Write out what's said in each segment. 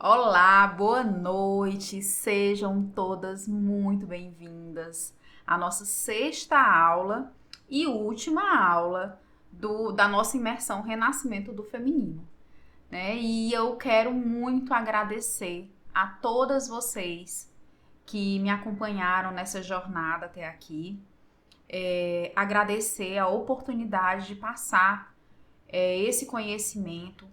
Olá, boa noite, sejam todas muito bem-vindas à nossa sexta aula e última aula da nossa imersão Renascimento do Feminino, né? E eu quero muito agradecer a todas vocês que me acompanharam nessa jornada até aqui, agradecer a oportunidade de passar esse conhecimento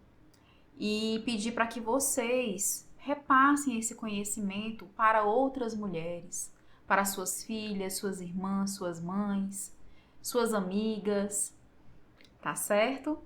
e pedir para que vocês repassem esse conhecimento para outras mulheres, para suas filhas, suas irmãs, suas mães, suas amigas, tá certo?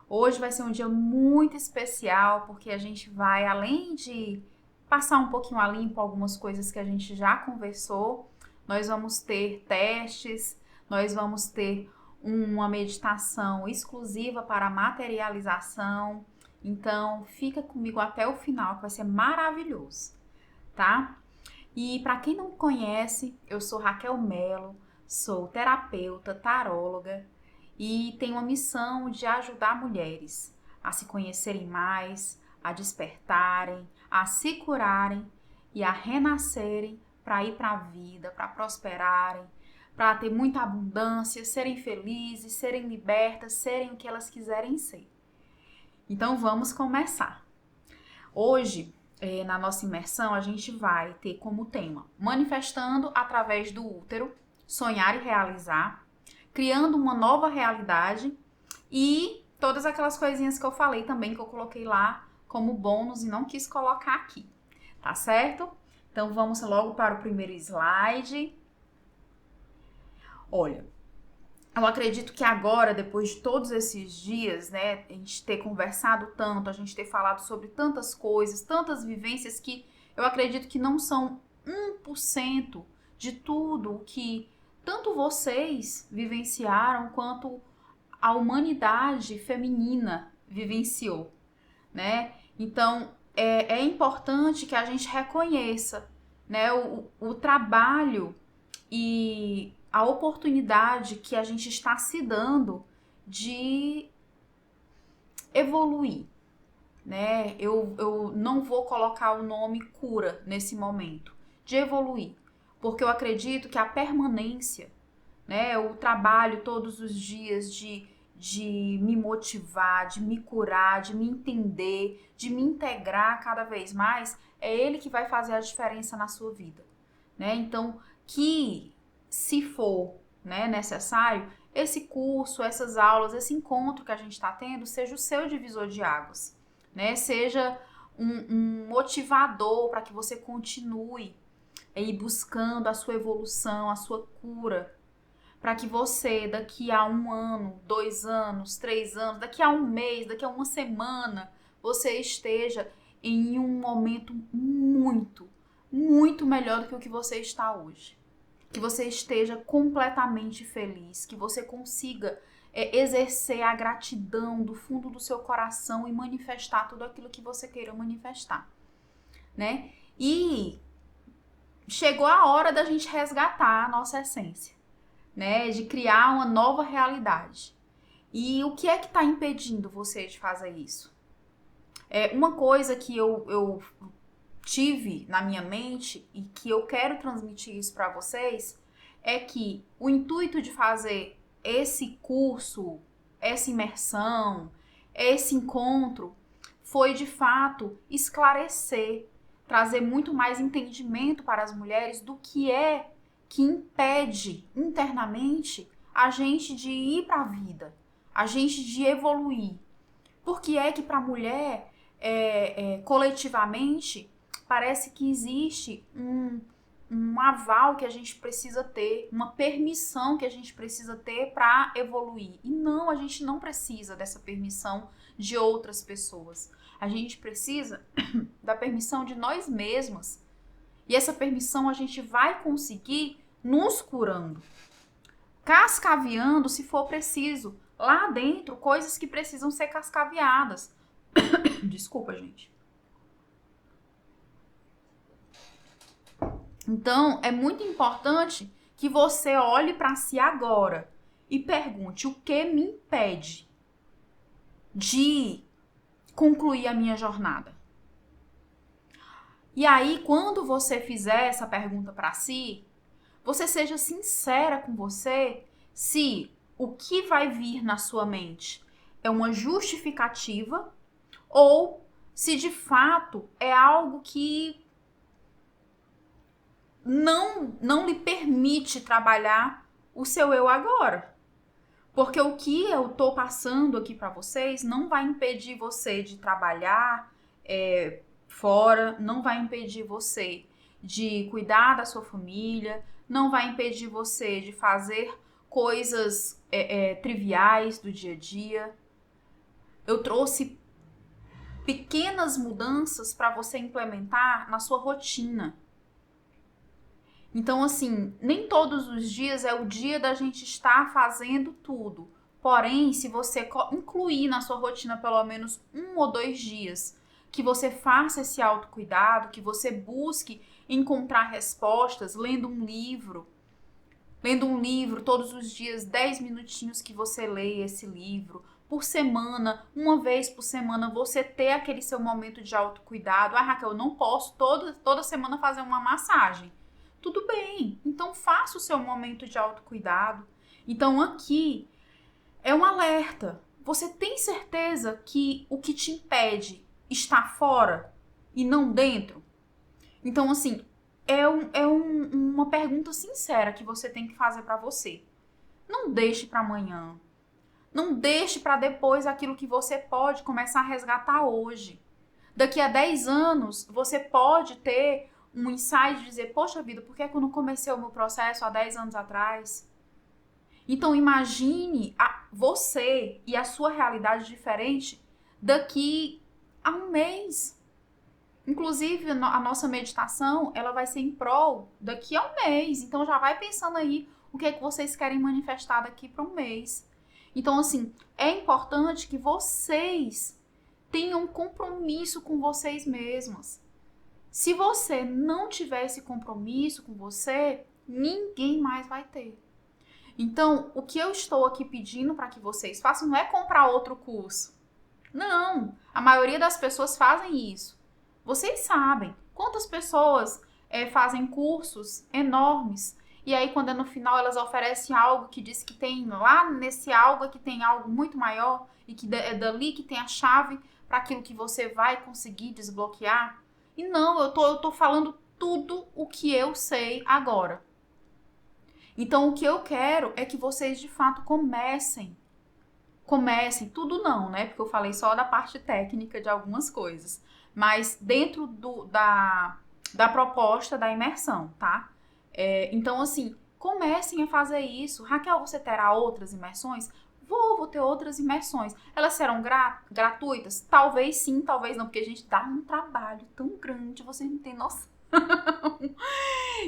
Hoje vai ser um dia muito especial porque a gente vai, além de passar um pouquinho a limpo algumas coisas que a gente já conversou, nós vamos ter testes, nós vamos ter uma meditação exclusiva para a materialização. Então, fica comigo até o final, que vai ser maravilhoso, tá? E para quem não me conhece, eu sou Raquel Mello, sou terapeuta, taróloga e tenho a missão de ajudar mulheres a se conhecerem mais, a despertarem, a se curarem e a renascerem para ir para a vida, para prosperarem, para ter muita abundância, serem felizes, serem libertas, serem o que elas quiserem ser. Então vamos começar. Hoje, na nossa imersão, a gente vai ter como tema manifestando através do útero, sonhar e realizar, criando uma nova realidade e todas aquelas coisinhas que eu falei também, que eu coloquei lá como bônus e não quis colocar aqui, tá certo? Então vamos logo para o primeiro slide. Olha, eu acredito que agora, depois de todos esses dias, né, a gente ter conversado tanto, a gente ter falado sobre tantas coisas, tantas vivências que eu acredito que não são 1% de tudo que tanto vocês vivenciaram quanto a humanidade feminina vivenciou, né? Então, é importante que a gente reconheça, né, o trabalho e a oportunidade que a gente está se dando de evoluir, né? Eu não vou colocar o nome cura nesse momento, de evoluir, porque eu acredito que a permanência, né, o trabalho todos os dias de me motivar, de me curar, de me entender, de me integrar cada vez mais, é ele que vai fazer a diferença na sua vida, né? Então, que se for, né, necessário, esse curso, essas aulas, esse encontro que a gente está tendo, seja o seu divisor de águas, né? Seja um motivador para que você continue aí buscando a sua evolução, a sua cura, para que você, daqui a 1 ano, 2 anos, 3 anos, daqui a um mês, daqui a uma semana, você esteja em um momento muito, muito melhor do que o que você está hoje. Que você esteja completamente feliz, que você consiga exercer a gratidão do fundo do seu coração e manifestar tudo aquilo que você queira manifestar, né? E chegou a hora da gente resgatar a nossa essência, né? De criar uma nova realidade. E o que é que está impedindo você de fazer isso? Uma coisa que eu tive na minha mente e que eu quero transmitir isso para vocês é que o intuito de fazer esse curso, essa imersão, esse encontro foi de fato esclarecer, trazer muito mais entendimento para as mulheres do que é que impede internamente a gente de ir para a vida, a gente de evoluir. Porque é que para a mulher, coletivamente, parece que existe um aval que a gente precisa ter, uma permissão que a gente precisa ter para evoluir. E não, a gente não precisa dessa permissão de outras pessoas. A gente precisa da permissão de nós mesmas. E essa permissão a gente vai conseguir nos curando, cascaveando se for preciso. Lá dentro, coisas que precisam ser cascaveadas. Desculpa, gente. Então, é muito importante que você olhe para si agora e pergunte: o que me impede de concluir a minha jornada? E aí, quando você fizer essa pergunta para si, você seja sincera com você se o que vai vir na sua mente é uma justificativa ou se de fato é algo que não lhe permite trabalhar o seu eu agora. Porque o que eu tô passando aqui para vocês não vai impedir você de trabalhar fora, não vai impedir você de cuidar da sua família, não vai impedir você de fazer coisas triviais do dia a dia. Eu trouxe pequenas mudanças para você implementar na sua rotina. Então, assim, nem todos os dias é o dia da gente estar fazendo tudo. Porém, se você incluir na sua rotina pelo menos 1 ou 2 dias, que você faça esse autocuidado, que você busque encontrar respostas lendo um livro. Lendo um livro todos os dias, 10 minutinhos que você lê esse livro. Por semana, uma vez por semana, você ter aquele seu momento de autocuidado. Ah, Raquel, eu não posso toda semana fazer uma massagem. Tudo bem, então faça o seu momento de autocuidado. Então aqui é um alerta. Você tem certeza que o que te impede está fora e não dentro? Então assim, uma pergunta sincera que você tem que fazer para você. Não deixe para amanhã. Não deixe para depois aquilo que você pode começar a resgatar hoje. Daqui a 10 anos, você pode ter um insight de dizer, poxa vida, por que eu não comecei o meu processo há 10 anos atrás? Então imagine você e a sua realidade diferente daqui a um mês. Inclusive, a nossa meditação, ela vai ser em prol daqui a um mês. Então já vai pensando aí o que é que vocês querem manifestar daqui para um mês. Então, assim, é importante que vocês tenham um compromisso com vocês mesmas. Se você não tiver esse compromisso com você, ninguém mais vai ter. Então, o que eu estou aqui pedindo para que vocês façam não é comprar outro curso. Não, a maioria das pessoas fazem isso. Vocês sabem quantas pessoas fazem cursos enormes e aí quando é no final elas oferecem algo que diz que tem lá nesse algo que tem algo muito maior e que é dali que tem a chave para aquilo que você vai conseguir desbloquear. E não, eu tô falando tudo o que eu sei agora. Então, o que eu quero é que vocês, de fato, comecem. Comecem, tudo não, né? Porque eu falei só da parte técnica de algumas coisas. Mas dentro da proposta da imersão, tá? Então, assim, comecem a fazer isso. Raquel, você terá outras imersões? Vou ter outras imersões. Elas serão gratuitas? Talvez sim, talvez não, porque a gente dá um trabalho tão grande, vocês não têm noção.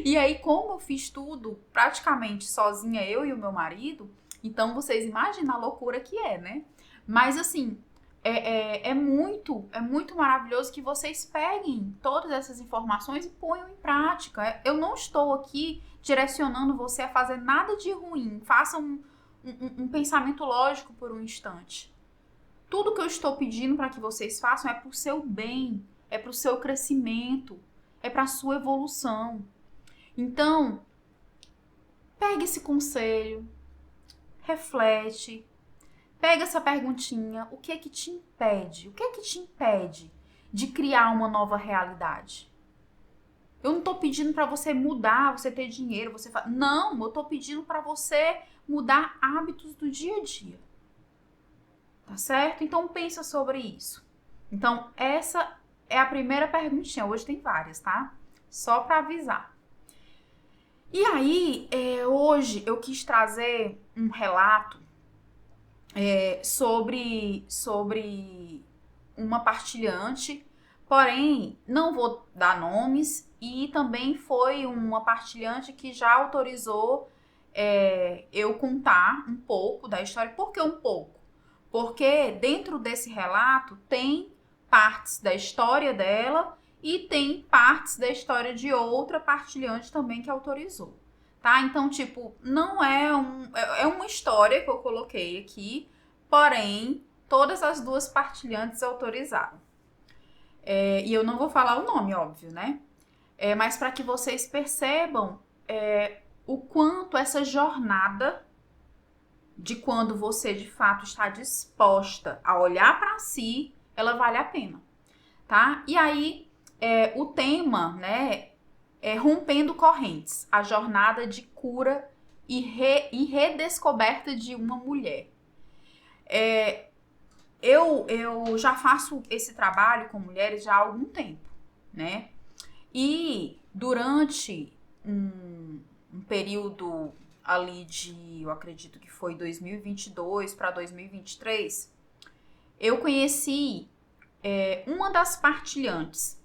E aí, como eu fiz tudo praticamente sozinha, eu e o meu marido, então vocês imaginam a loucura que é, né? Mas assim, é muito maravilhoso que vocês peguem todas essas informações e ponham em prática. Eu não estou aqui direcionando você a fazer nada de ruim. Faça um pensamento lógico por um instante. Tudo que eu estou pedindo para que vocês façam é para o seu bem, é para o seu crescimento, é para a sua evolução. Então, pegue esse conselho, reflete, pega essa perguntinha, o que é que te impede? O que é que te impede de criar uma nova realidade? Eu não tô pedindo para você mudar, você ter dinheiro, não, eu tô pedindo para você mudar hábitos do dia a dia. Tá certo? Então pensa sobre isso. Então essa é a primeira perguntinha. Hoje tem várias, tá? Só para avisar. E aí, hoje eu quis trazer um relato sobre uma partilhante, porém não vou dar nomes, e também foi uma partilhante que já autorizou eu contar um pouco da história. Por que um pouco? Porque dentro desse relato tem partes da história dela e tem partes da história de outra partilhante também que autorizou, tá? Então, tipo, não é uma história que eu coloquei aqui, porém, todas as duas partilhantes autorizaram. E eu não vou falar o nome, óbvio, né? Mas para que vocês percebam o quanto essa jornada de quando você de fato está disposta a olhar para si, ela vale a pena, tá? E aí, o tema, né, é Rompendo Correntes, a jornada de cura e redescoberta de uma mulher. Eu já faço esse trabalho com mulheres já há algum tempo, né? E durante um período ali eu acredito que foi 2022 para 2023, eu conheci uma das partilhantes,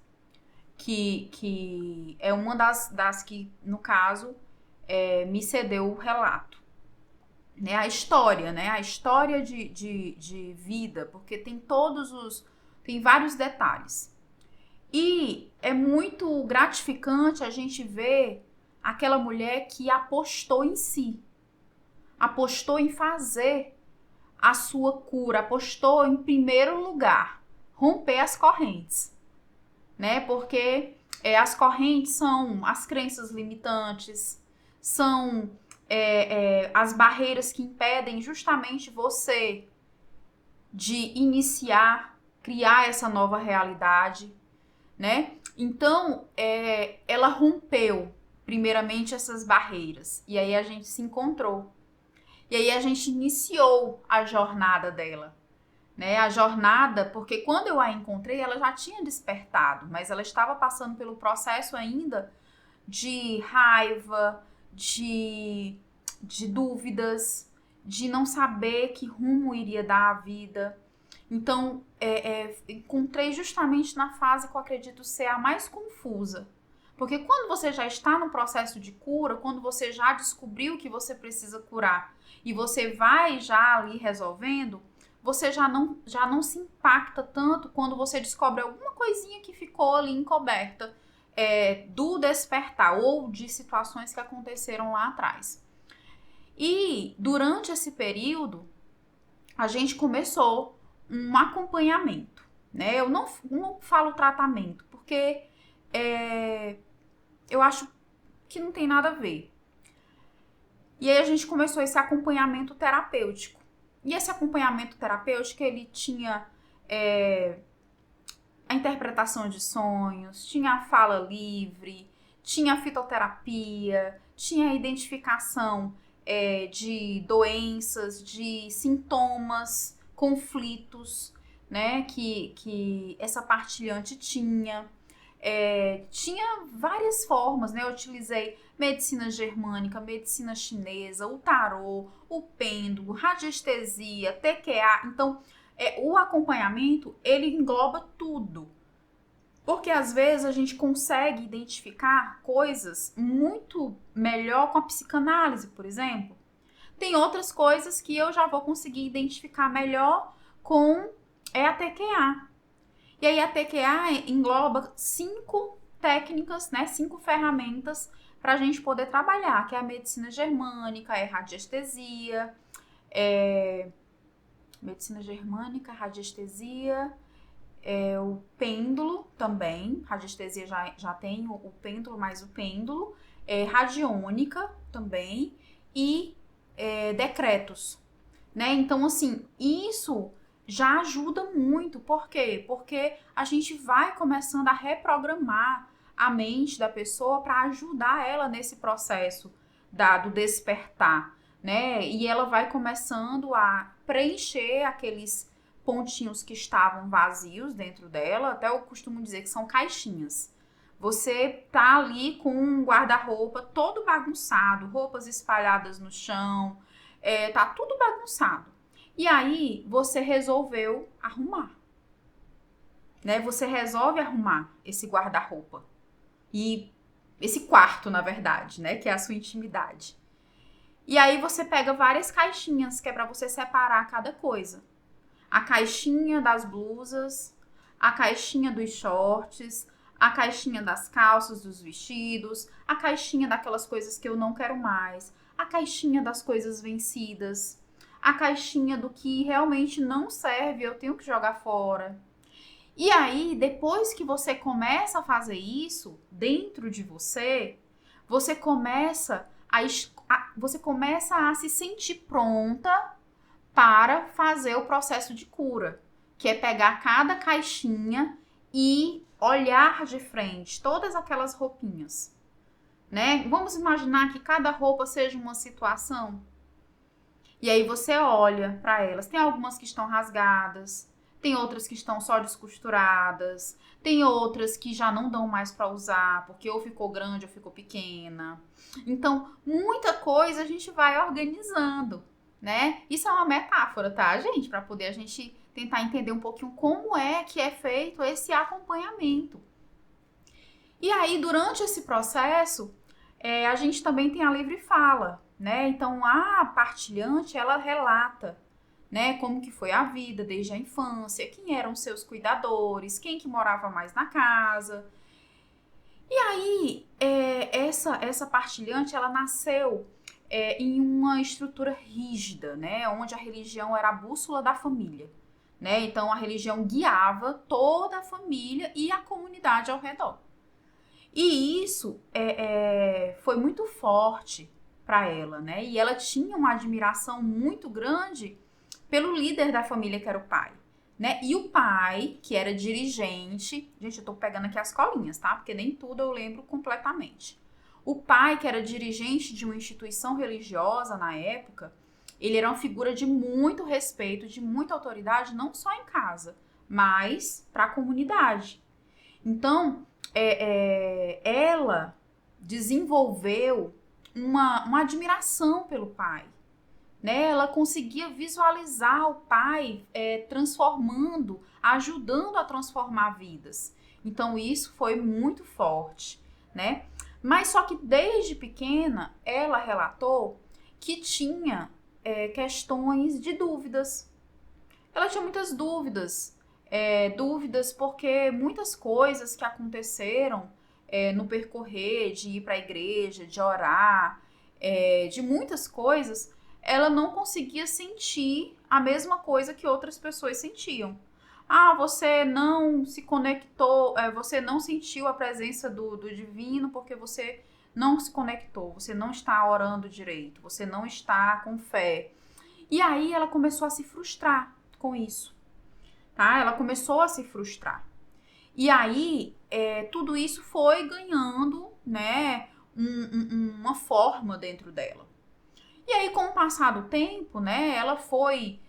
que é uma das que, no caso, me cedeu o relato. Né? A história, né? A história de vida, porque tem vários detalhes. E é muito gratificante a gente ver aquela mulher que apostou em si, apostou em fazer a sua cura, apostou em primeiro lugar, romper as correntes, né? Porque as correntes são as crenças limitantes, são as barreiras que impedem justamente você de iniciar, criar essa nova realidade, né? Então, ela rompeu primeiramente essas barreiras e aí a gente se encontrou. E aí a gente iniciou a jornada dela, né? A jornada, porque quando eu a encontrei, ela já tinha despertado, mas ela estava passando pelo processo ainda de raiva, de dúvidas, de não saber que rumo iria dar a vida. Então, encontrei justamente na fase que eu acredito ser a mais confusa. Porque quando você já está no processo de cura, quando você já descobriu que você precisa curar e você vai já ali resolvendo, você já não se impacta tanto quando você descobre alguma coisinha que ficou ali encoberta do despertar ou de situações que aconteceram lá atrás. E durante esse período, a gente começou um acompanhamento, né? Eu não falo tratamento, porque eu acho que não tem nada a ver. E aí a gente começou esse acompanhamento terapêutico. E esse acompanhamento terapêutico, ele tinha a interpretação de sonhos, tinha a fala livre, tinha a fitoterapia, tinha a identificação de doenças, de sintomas, conflitos, né, que essa partilhante tinha. Tinha várias formas, né? Eu utilizei medicina germânica, medicina chinesa, o tarô, o pêndulo, radiestesia, TQA. Então, o acompanhamento, ele engloba tudo. Porque às vezes a gente consegue identificar coisas muito melhor com a psicanálise, por exemplo. Tem outras coisas que eu já vou conseguir identificar melhor com a TQA. E aí a TQA engloba 5 técnicas, né, 5 ferramentas para a gente poder trabalhar, que é a medicina germânica, radiestesia, o pêndulo também, radiestesia já tem o pêndulo, mais o pêndulo, radiônica também e decretos, né? Então, assim, isso já ajuda muito. Por quê? Porque a gente vai começando a reprogramar a mente da pessoa para ajudar ela nesse processo do despertar, né? E ela vai começando a preencher aqueles pontinhos que estavam vazios dentro dela. Até eu costumo dizer que são caixinhas. Você tá ali com um guarda-roupa todo bagunçado, roupas espalhadas no chão, tá tudo bagunçado. E aí, você resolveu arrumar, né? Você resolve arrumar esse guarda-roupa. E esse quarto, na verdade, né? Que é a sua intimidade. E aí, você pega várias caixinhas, que é pra você separar cada coisa. A caixinha das blusas, a caixinha dos shorts, a caixinha das calças, dos vestidos, a caixinha daquelas coisas que eu não quero mais, a caixinha das coisas vencidas, a caixinha do que realmente não serve, eu tenho que jogar fora. E aí, depois que você começa a fazer isso dentro de você, você começa você começa a se sentir pronta para fazer o processo de cura, que é pegar cada caixinha e olhar de frente todas aquelas roupinhas, né? Vamos imaginar que cada roupa seja uma situação. E aí você olha para elas. Tem algumas que estão rasgadas, tem outras que estão só descosturadas, tem outras que já não dão mais para usar, porque ou ficou grande ou ficou pequena. Então, muita coisa a gente vai organizando, né? Isso é uma metáfora, tá, gente? Para poder a gente tentar entender um pouquinho como é que é feito esse acompanhamento. E aí, durante esse processo, a gente também tem a livre fala, né? Então, a partilhante, ela relata, né, como que foi a vida desde a infância, quem eram seus cuidadores, quem que morava mais na casa. E aí, essa partilhante, ela nasceu em uma estrutura rígida, né, onde a religião era a bússola da família, né? Então, a religião guiava toda a família e a comunidade ao redor. E isso foi muito forte para ela, né? E ela tinha uma admiração muito grande pelo líder da família, que era o pai, né? E o pai, que era dirigente... Gente, eu tô pegando aqui as colinhas, tá? Porque nem tudo eu lembro completamente. O pai, que era dirigente de uma instituição religiosa na época, ele era uma figura de muito respeito, de muita autoridade, não só em casa, mas para a comunidade. Então, ela desenvolveu uma admiração pelo pai, né? Ela conseguia visualizar o pai transformando, ajudando a transformar vidas. Então, isso foi muito forte, né? Mas só que desde pequena, ela relatou que tinha questões de dúvidas. Ela tinha muitas dúvidas. Dúvidas porque muitas coisas que aconteceram no percorrer de ir para a igreja, de orar, de muitas coisas, ela não conseguia sentir a mesma coisa que outras pessoas sentiam. Ah, você não se conectou, você não sentiu a presença do divino porque você não se conectou, você não está orando direito, você não está com fé. E aí ela começou a se frustrar com isso, tá? Ela começou a se frustrar. E aí, tudo isso foi ganhando, né, uma forma dentro dela. E aí, com o passar do tempo, né, ela foi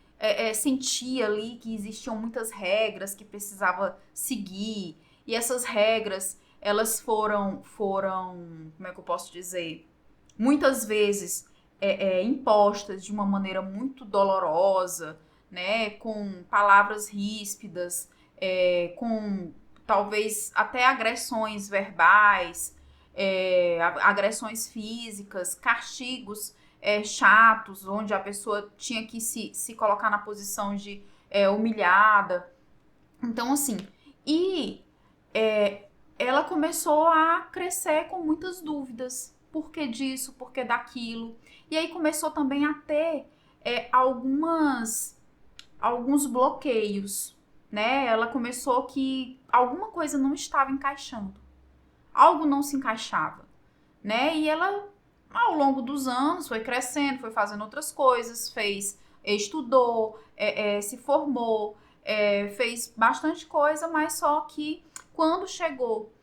sentir ali que existiam muitas regras que precisava seguir. E essas regras, elas foram, como é que eu posso dizer? Muitas vezes impostas de uma maneira muito dolorosa, né, com palavras ríspidas, com talvez até agressões verbais, agressões físicas, castigos chatos, onde a pessoa tinha que se colocar na posição de humilhada. Então, assim, ela começou a crescer com muitas dúvidas. Por que disso? Por que daquilo? E aí começou também a ter alguns bloqueios, né? Ela começou que alguma coisa não estava encaixando. Algo não se encaixava, né? E ela, ao longo dos anos, foi crescendo, foi fazendo outras coisas, estudou, se formou, fez bastante coisa, mas só que quando chegou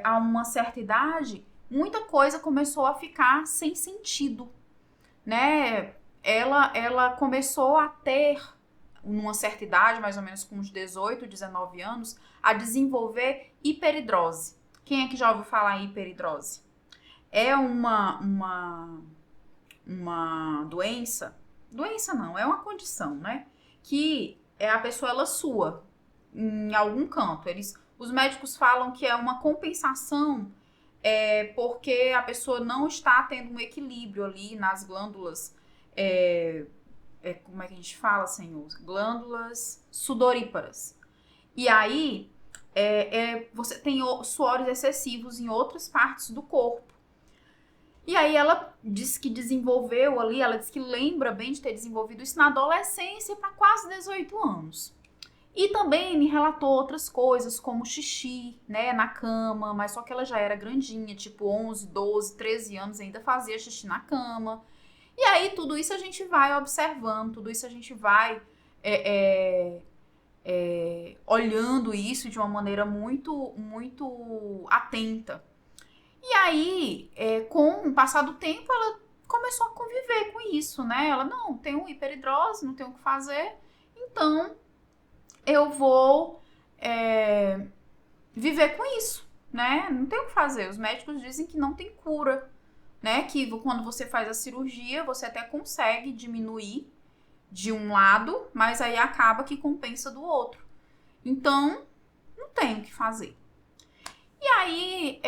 a uma certa idade, muita coisa começou a ficar sem sentido, né? Ela começou a ter, numa certa idade, mais ou menos com uns 18, 19 anos, a desenvolver hiperidrose. Quem é que já ouviu falar em hiperidrose? É uma doença não, é uma condição, né? Que a pessoa, ela sua em algum canto. Os médicos falam que é uma compensação porque a pessoa não está tendo um equilíbrio ali nas glândulas, como é que a gente fala, senhor? Glândulas sudoríparas. E aí, você tem suores excessivos em outras partes do corpo. E aí ela diz que desenvolveu ali, ela diz que lembra bem de ter desenvolvido isso na adolescência para quase 18 anos. E também me relatou outras coisas, como xixi, né, na cama, mas só que ela já era grandinha, tipo 11, 12, 13 anos, ainda fazia xixi na cama. E aí tudo isso a gente vai observando, tudo isso a gente vai olhando isso de uma maneira muito, muito atenta. E aí, com o passar do tempo, ela começou a conviver com isso, né? Ela, não, tenho hiperidrose, não tenho o que fazer, então eu vou viver com isso, né? Não tem o que fazer. Os médicos dizem que não tem cura, né? Que quando você faz a cirurgia, você até consegue diminuir de um lado, mas aí acaba que compensa do outro. Então, não tem o que fazer. E aí,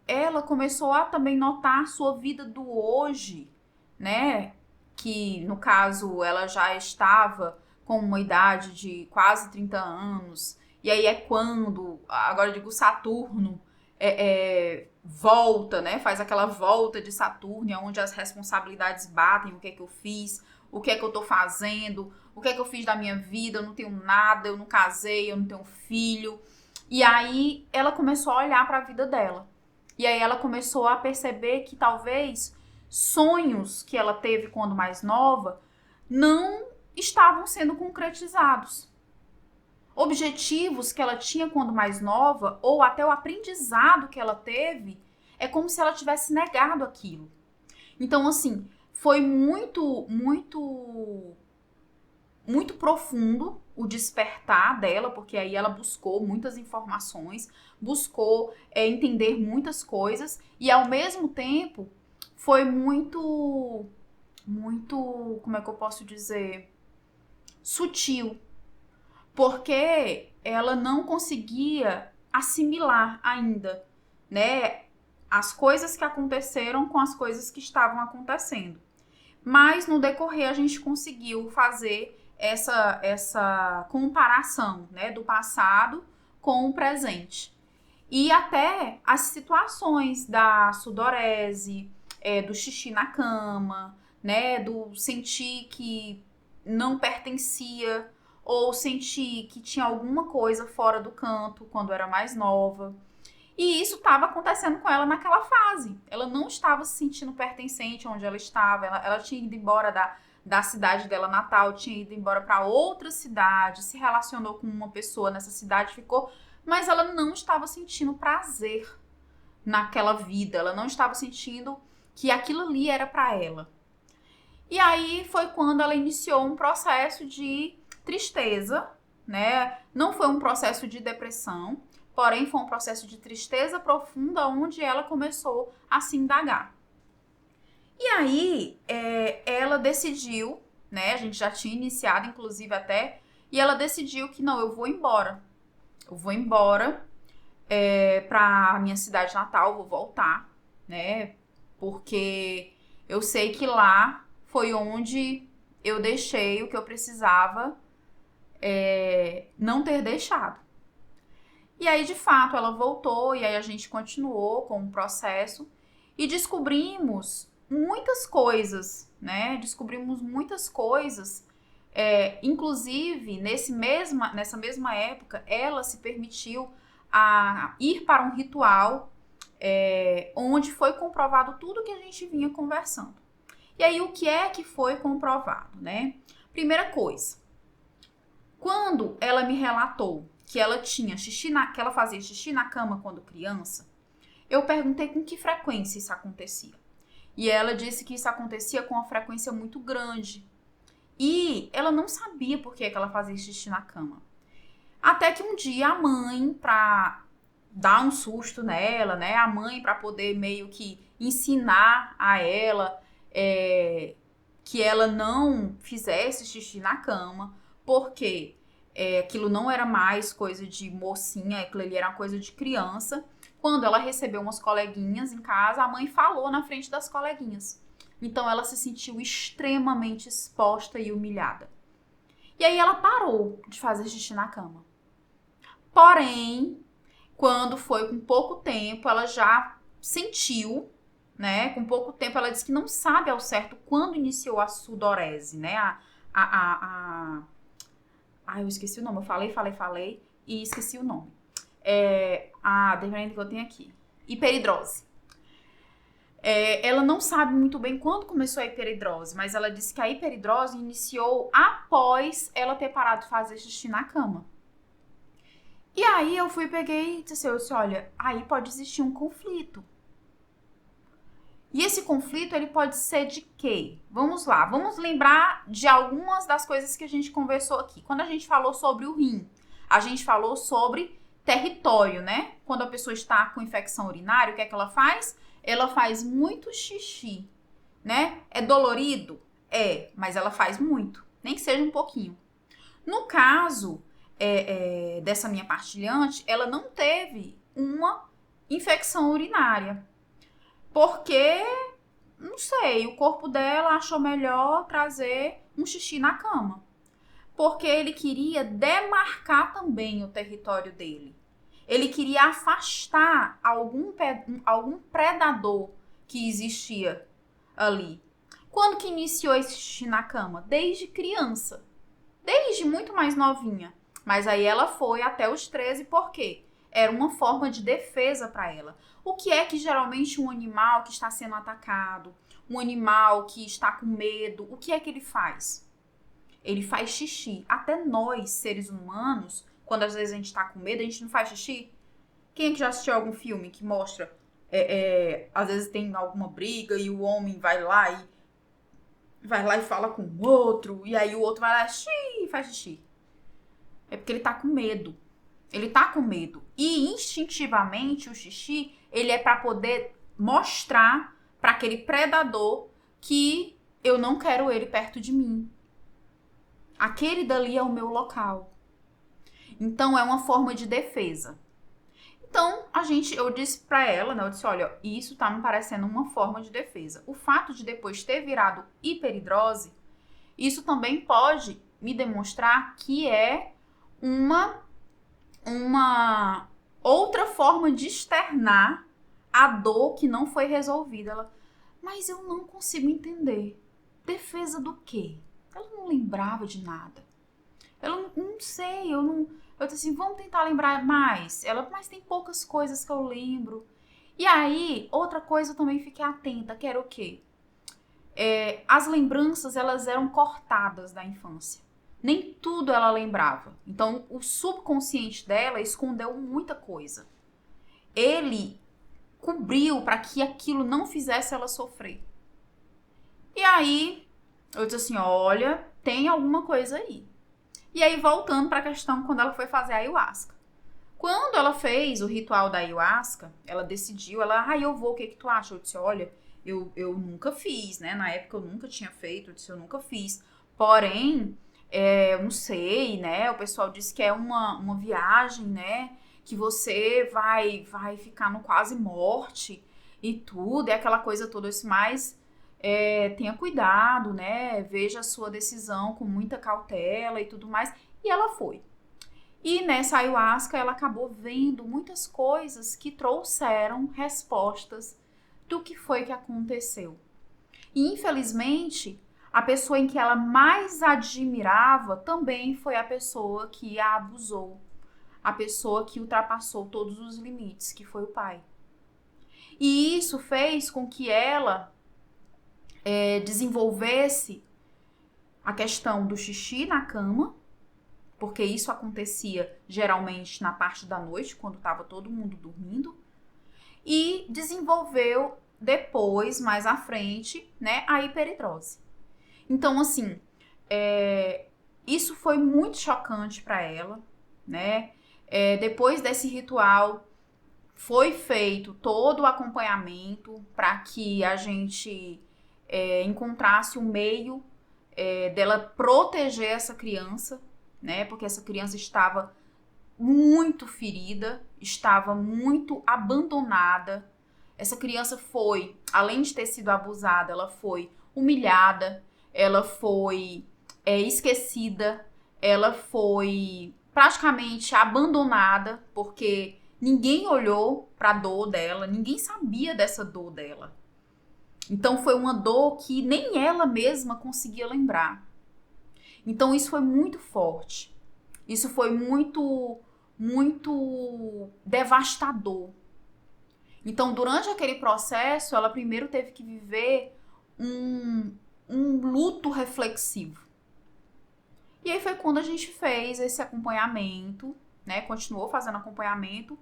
ela começou a também notar a sua vida do hoje, né? Que, no caso, ela já estava com uma idade de quase 30 anos. E aí é quando, agora eu digo Saturno, volta, né? Faz aquela volta de Saturno, onde as responsabilidades batem, o que é que eu fiz, o que é que eu tô fazendo, o que é que eu fiz da minha vida, eu não tenho nada, eu não casei, eu não tenho filho. E aí ela começou a olhar para a vida dela. E aí ela começou a perceber que talvez sonhos que ela teve quando mais nova não estavam sendo concretizados. Objetivos que ela tinha quando mais nova, ou até o aprendizado que ela teve, é como se ela tivesse negado aquilo. Então, assim, foi muito, muito, muito profundo o despertar dela, porque aí ela buscou muitas informações, buscou entender muitas coisas, e ao mesmo tempo foi muito, muito, como é que eu posso dizer, sutil, porque ela não conseguia assimilar ainda, né, as coisas que aconteceram com as coisas que estavam acontecendo. Mas no decorrer a gente conseguiu fazer essa comparação, né, do passado com o presente. E até as situações da sudorese, do xixi na cama, né, do sentir que não pertencia ou sentir que tinha alguma coisa fora do canto quando era mais nova. E isso estava acontecendo com ela naquela fase. Ela não estava se sentindo pertencente onde ela estava. Ela tinha ido embora da cidade dela natal, tinha ido embora para outra cidade, se relacionou com uma pessoa nessa cidade, ficou. Mas ela não estava sentindo prazer naquela vida. Ela não estava sentindo que aquilo ali era para ela. E aí foi quando ela iniciou um processo de tristeza, né? Não foi um processo de depressão, porém foi um processo de tristeza profunda onde ela começou a se indagar. E aí ela decidiu, né? A gente já tinha iniciado, inclusive até, e ela decidiu que não, eu vou embora. Eu vou embora pra minha cidade natal, vou voltar, né? Porque eu sei que lá foi onde eu deixei o que eu precisava não ter deixado. E aí, de fato, ela voltou e aí a gente continuou com o processo e descobrimos muitas coisas, né? Descobrimos muitas coisas. Inclusive, nessa mesma época, ela se permitiu a ir para um ritual onde foi comprovado tudo que a gente vinha conversando. E aí, o que é que foi comprovado, né? Primeira coisa, quando ela me relatou que ela tinha que ela fazia xixi na cama quando criança, eu perguntei com que frequência isso acontecia. E ela disse que isso acontecia com uma frequência muito grande. E ela não sabia por que ela fazia xixi na cama. Até que um dia a mãe, pra dar um susto nela, né? A mãe, pra poder meio que ensinar a ela que ela não fizesse xixi na cama, porque aquilo não era mais coisa de mocinha, aquilo ali era uma coisa de criança. Quando ela recebeu umas coleguinhas em casa, a mãe falou na frente das coleguinhas. Então ela se sentiu extremamente exposta e humilhada. E aí ela parou de fazer xixi na cama. Porém, quando foi com pouco tempo, ela já sentiu, né? Com pouco tempo, ela disse que não sabe ao certo quando iniciou a sudorese, né? Eu esqueci o nome. Eu falei e esqueci o nome. Dependendo que eu tenho aqui. Hiperidrose. Ela não sabe muito bem quando começou a hiperidrose, mas ela disse que a hiperidrose iniciou após ela ter parado de fazer xixi na cama. E aí eu peguei e disse assim, olha, aí pode existir um conflito. E esse conflito, ele pode ser de quê? Vamos lá, vamos lembrar de algumas das coisas que a gente conversou aqui. Quando a gente falou sobre o rim, a gente falou sobre território, né? Quando a pessoa está com infecção urinária, o que é que ela faz? Ela faz muito xixi, né? É dolorido? Mas ela faz muito, nem que seja um pouquinho. No caso dessa minha partilhante, ela não teve uma infecção urinária. Porque, não sei, o corpo dela achou melhor trazer um xixi na cama. Porque ele queria demarcar também o território dele. Ele queria afastar algum predador que existia ali. Quando que iniciou esse xixi na cama? Desde criança. Desde muito mais novinha. Mas aí ela foi até os 13, por quê? Era uma forma de defesa para ela. O que é que geralmente um animal que está sendo atacado, um animal que está com medo, o que é que ele faz? Ele faz xixi. Até nós, seres humanos, quando às vezes a gente está com medo, a gente não faz xixi? Quem é que já assistiu algum filme que mostra, às vezes tem alguma briga e o homem vai lá e fala com o outro, e aí o outro vai lá e faz xixi. É porque ele tá com medo. Ele tá com medo. E instintivamente o xixi, ele é para poder mostrar para aquele predador que eu não quero ele perto de mim. Aquele dali é o meu local. Então, é uma forma de defesa. Então, eu disse pra ela, né? Eu disse, olha, isso tá me parecendo uma forma de defesa. O fato de depois ter virado hiperidrose, isso também pode me demonstrar que é uma outra forma de externar a dor que não foi resolvida. Mas eu não consigo entender. Defesa do quê? Ela não lembrava de nada. Ela não sei, eu disse assim, vamos tentar lembrar mais. Mas tem poucas coisas que eu lembro. E aí, outra coisa eu também fiquei atenta, que era o quê? As lembranças, elas eram cortadas da infância. Nem tudo ela lembrava. Então, o subconsciente dela escondeu muita coisa. Ele cobriu para que aquilo não fizesse ela sofrer. E aí, eu disse assim, olha, tem alguma coisa aí. E aí, voltando para a questão quando ela foi fazer a ayahuasca. Quando ela fez o ritual da ayahuasca, ela decidiu, eu vou, o que tu acha? Eu disse, olha, eu nunca fiz, né? Na época eu nunca tinha feito, eu disse, eu nunca fiz. Porém, eu não sei, né? O pessoal disse que é uma viagem, né? Que você vai ficar no quase morte e tudo, é aquela coisa toda, mas tenha cuidado, né? Veja a sua decisão com muita cautela e tudo mais. E ela foi. E nessa ayahuasca, ela acabou vendo muitas coisas que trouxeram respostas do que foi que aconteceu. E, infelizmente, a pessoa em que ela mais admirava também foi a pessoa que a abusou. A pessoa que ultrapassou todos os limites, que foi o pai. E isso fez com que ela desenvolvesse a questão do xixi na cama, porque isso acontecia geralmente na parte da noite, quando estava todo mundo dormindo, e desenvolveu depois, mais à frente, né, a hiperidrose. Então, assim, isso foi muito chocante para ela, né? Depois desse ritual, foi feito todo o acompanhamento para que a gente encontrasse um meio dela proteger essa criança, né? Porque essa criança estava muito ferida, estava muito abandonada. Essa criança foi, além de ter sido abusada, ela foi humilhada, ela foi esquecida, ela foi praticamente abandonada, porque ninguém olhou para a dor dela, ninguém sabia dessa dor dela. Então foi uma dor que nem ela mesma conseguia lembrar. Então isso foi muito forte. Isso foi muito, muito devastador. Então, durante aquele processo, ela primeiro teve que viver um luto reflexivo. E aí foi quando a gente fez esse acompanhamento, né? Continuou fazendo acompanhamento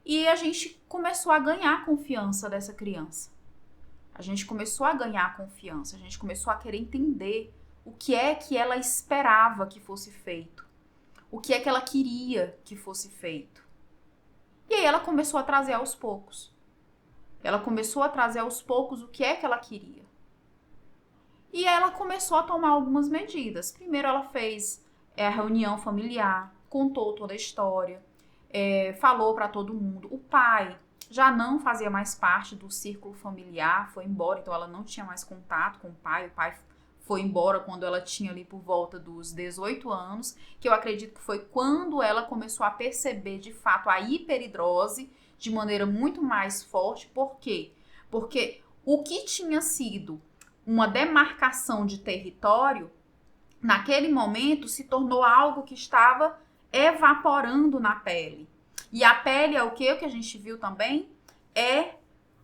e a gente começou a ganhar a confiança dessa criança. A gente começou a ganhar a confiança, a gente começou a querer entender o que é que ela esperava que fosse feito, o que é que ela queria que fosse feito. E aí ela começou a trazer aos poucos. Ela começou a trazer aos poucos o que é que ela queria. E ela começou a tomar algumas medidas. Primeiro ela fez a reunião familiar, contou toda a história, falou para todo mundo. O pai já não fazia mais parte do círculo familiar, foi embora, então ela não tinha mais contato com o pai foi embora quando ela tinha ali por volta dos 18 anos, que eu acredito que foi quando ela começou a perceber de fato a hiperidrose de maneira muito mais forte. Por quê? Porque o que tinha sido uma demarcação de território, naquele momento se tornou algo que estava evaporando na pele. E a pele é o que a gente viu também? É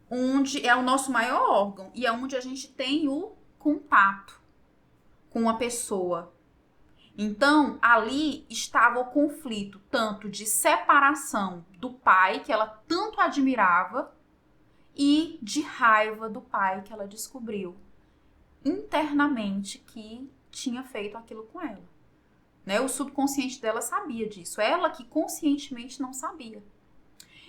onde é o nosso maior órgão e é onde a gente tem o contato com a pessoa. Então, ali estava o conflito tanto de separação do pai, que ela tanto admirava, e de raiva do pai que ela descobriu internamente que tinha feito aquilo com ela. Né? O subconsciente dela sabia disso, ela que conscientemente não sabia.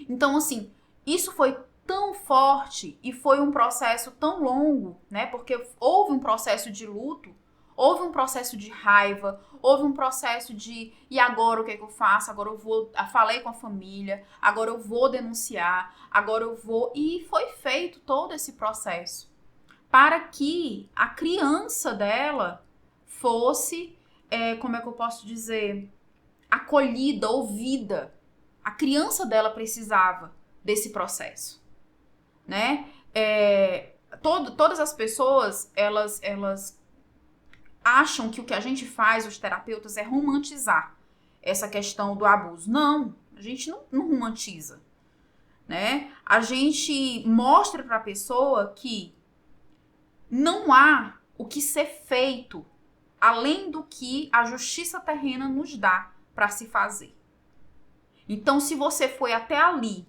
Então, assim, isso foi tão forte e foi um processo tão longo, né? Porque houve um processo de luto, houve um processo de raiva, houve um processo de e agora o que é que eu faço? Agora eu falei com a família, agora eu vou denunciar, agora eu vou... E foi feito todo esse processo para que a criança dela fosse, como é que eu posso dizer, acolhida, ouvida. A criança dela precisava desse processo, né? Todas as pessoas, elas acham que o que a gente faz, os terapeutas, é romantizar essa questão do abuso. Não, a gente não romantiza, né? A gente mostra para a pessoa que não há o que ser feito além do que a justiça terrena nos dá para se fazer. Então, se você foi até ali,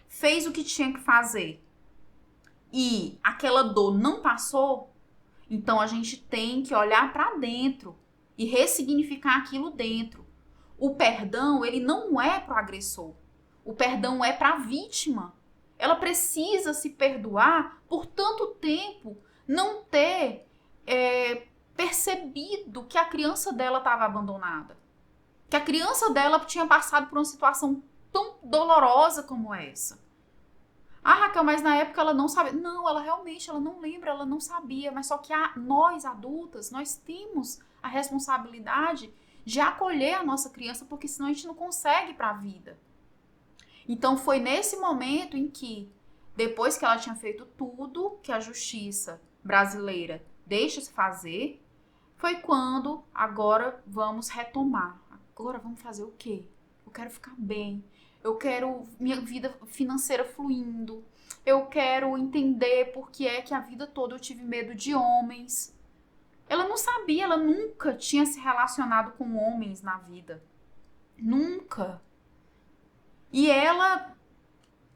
fez o que tinha que fazer e aquela dor não passou, então a gente tem que olhar para dentro e ressignificar aquilo dentro. O perdão, ele não é para o agressor. O perdão é para a vítima. Ela precisa se perdoar por tanto tempo não ter percebido que a criança dela estava abandonada. Que a criança dela tinha passado por uma situação tão dolorosa como essa. Ah, Raquel, mas na época ela não sabia. Não, ela realmente não lembra, ela não sabia. Mas só que nós, adultas, nós temos a responsabilidade de acolher a nossa criança, porque senão a gente não consegue ir para a vida. Então foi nesse momento em que, depois que ela tinha feito tudo que a justiça brasileira deixa se fazer, foi quando agora vamos retomar. Agora vamos fazer o quê? Eu quero ficar bem. Eu quero minha vida financeira fluindo. Eu quero entender por que é que a vida toda eu tive medo de homens. Ela não sabia, ela nunca tinha se relacionado com homens na vida. Nunca. E ela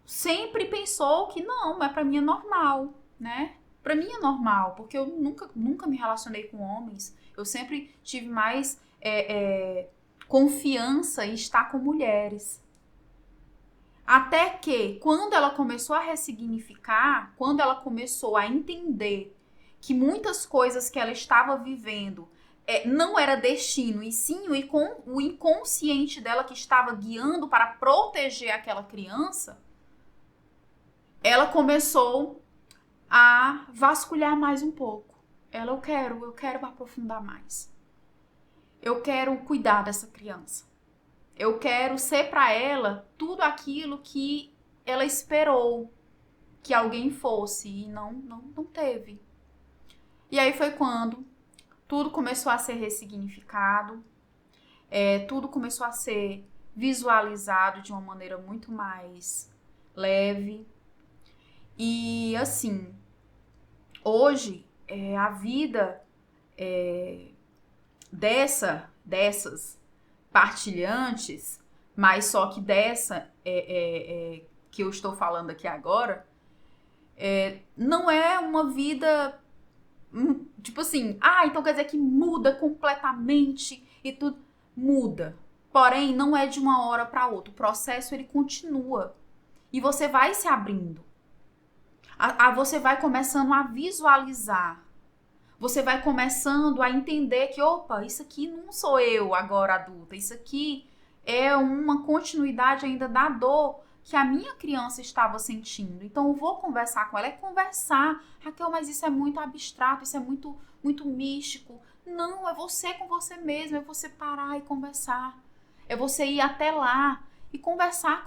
sempre pensou que não, mas pra mim é normal, né? Pra mim é normal, porque eu nunca me relacionei com homens. Eu sempre tive mais confiança em estar com mulheres. Até que, quando ela começou a ressignificar, quando ela começou a entender que muitas coisas que ela estava vivendo não era destino, e sim o inconsciente dela que estava guiando para proteger aquela criança, ela começou a vasculhar mais um pouco. Eu quero aprofundar mais. Eu quero cuidar dessa criança. Eu quero ser para ela tudo aquilo que ela esperou que alguém fosse e não teve. E aí foi quando tudo começou a ser ressignificado. Tudo começou a ser visualizado de uma maneira muito mais leve. E assim, hoje a vida dessas partilhantes, mas só que dessa que eu estou falando aqui agora, não é uma vida tipo assim, então quer dizer que muda completamente e tudo muda. Porém, não é de uma hora para outra. O processo ele continua e você vai se abrindo. Você vai começando a visualizar. Você vai começando a entender que, opa, isso aqui não sou eu agora adulta. Isso aqui é uma continuidade ainda da dor que a minha criança estava sentindo. Então, eu vou conversar com ela. É conversar. Raquel, mas isso é muito abstrato, isso é muito, muito místico. Não, é você com você mesmo. É você parar e conversar. É você ir até lá e conversar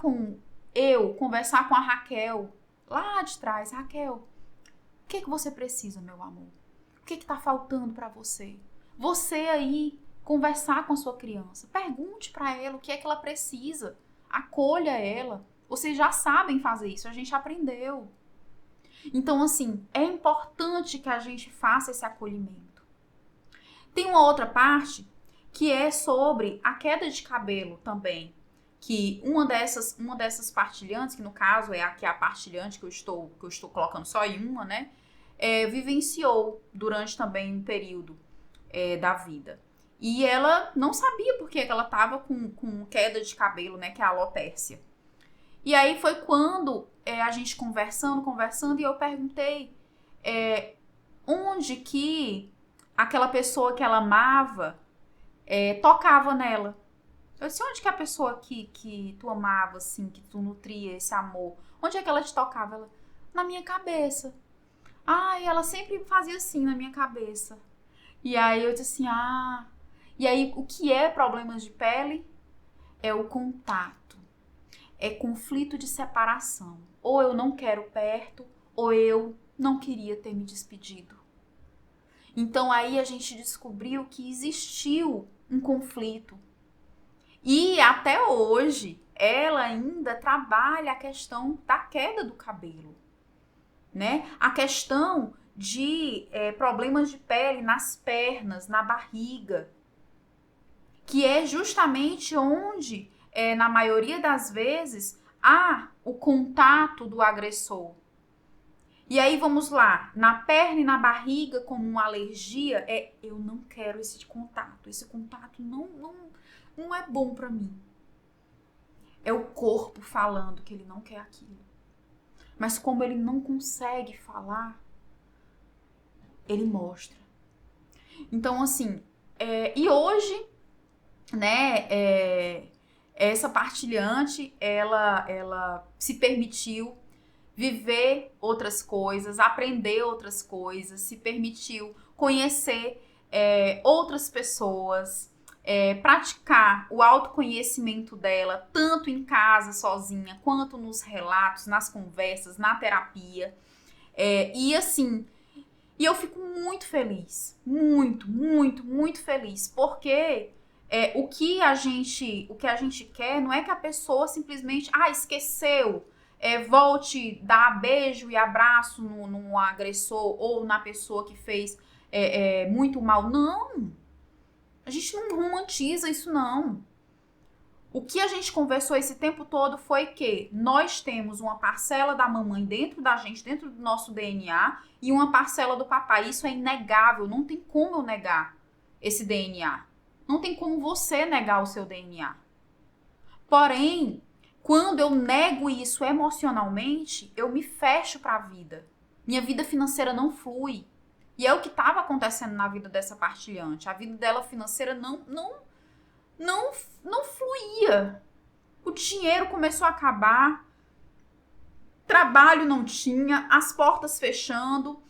conversar com a Raquel. Lá de trás, Raquel, o que você precisa, meu amor? O que está faltando para você? Você aí, conversar com a sua criança. Pergunte para ela o que é que ela precisa. Acolha ela. Vocês já sabem fazer isso, a gente aprendeu. Então, assim, é importante que a gente faça esse acolhimento. Tem uma outra parte que é sobre a queda de cabelo também. Que uma dessas partilhantes, que no caso é a partilhante que eu estou colocando só em uma, né? Vivenciou durante também um período da vida. E ela não sabia por que ela estava com queda de cabelo, né? Que é a alopécia. E aí foi quando a gente conversando, e eu perguntei onde que aquela pessoa que ela amava tocava nela. Eu disse, onde que a pessoa que tu amava, assim, que tu nutria esse amor, onde é que ela te tocava? Ela, na minha cabeça. E ela sempre fazia assim na minha cabeça. E aí eu disse assim, E aí o que é problemas de pele? É o contato. É conflito de separação. Ou eu não quero perto, ou eu não queria ter me despedido. Então aí a gente descobriu que existiu um conflito. E até hoje ela ainda trabalha a questão da queda do cabelo, né? A questão de problemas de pele nas pernas, na barriga, que é justamente onde, na maioria das vezes, há o contato do agressor. E aí vamos lá, na perna e na barriga como uma alergia, eu não quero esse contato não é bom pra mim. É o corpo falando que ele não quer aquilo. Mas como ele não consegue falar, ele mostra. Então, assim, e hoje, né, essa partilhante, ela se permitiu viver outras coisas, aprender outras coisas, se permitiu conhecer outras pessoas, praticar o autoconhecimento dela, tanto em casa, sozinha, quanto nos relatos, nas conversas, na terapia. E assim, e eu fico muito feliz, muito, muito, muito feliz, porque o que a gente quer não é que a pessoa simplesmente, esqueceu, volte dar beijo e abraço no agressor ou na pessoa que fez muito mal. Não! A gente não romantiza isso, não. O que a gente conversou esse tempo todo foi que nós temos uma parcela da mamãe dentro da gente, dentro do nosso DNA, e uma parcela do papai. Isso é inegável, não tem como eu negar esse DNA. Não tem como você negar o seu DNA. Porém, quando eu nego isso emocionalmente, eu me fecho para a vida. Minha vida financeira não flui. E é o que estava acontecendo na vida dessa partilhante. A vida dela financeira não fluía. O dinheiro começou a acabar, trabalho não tinha, as portas fechando,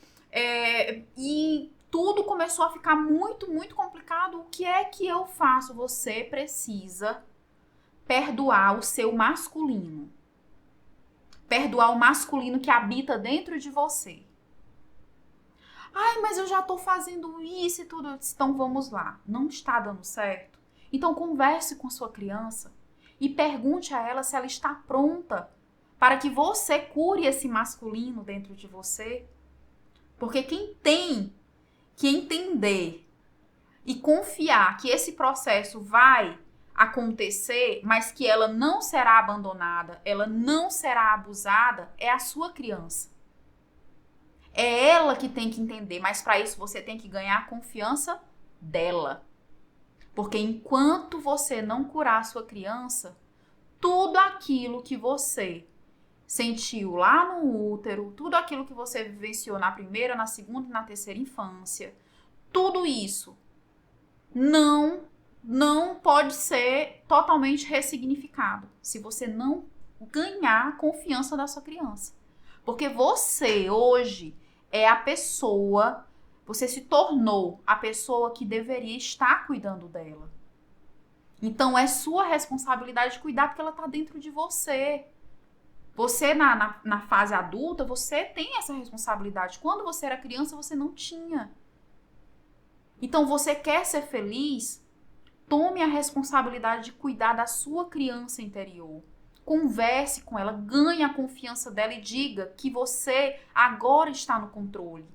e tudo começou a ficar muito, muito complicado. O que é que eu faço? Você precisa perdoar o seu masculino. Perdoar o masculino que habita dentro de você. Mas eu já tô fazendo isso e tudo. Então vamos lá. Não está dando certo? Então converse com sua criança e pergunte a ela se ela está pronta para que você cure esse masculino dentro de você. Porque quem tem que entender e confiar que esse processo vai acontecer, mas que ela não será abandonada, ela não será abusada, é a sua criança. É ela que tem que entender, mas para isso você tem que ganhar a confiança dela. Porque enquanto você não curar a sua criança, tudo aquilo que você sentiu lá no útero, tudo aquilo que você vivenciou na primeira, na segunda e na terceira infância, tudo isso não pode ser totalmente ressignificado se você não ganhar a confiança da sua criança. Porque você hoje é a pessoa, você se tornou a pessoa que deveria estar cuidando dela. Então é sua responsabilidade cuidar porque ela está dentro de você. Você na fase adulta, você tem essa responsabilidade. Quando você era criança, você não tinha. Então você quer ser feliz? Tome a responsabilidade de cuidar da sua criança interior. Converse com ela, ganhe a confiança dela e diga que você agora está no controle.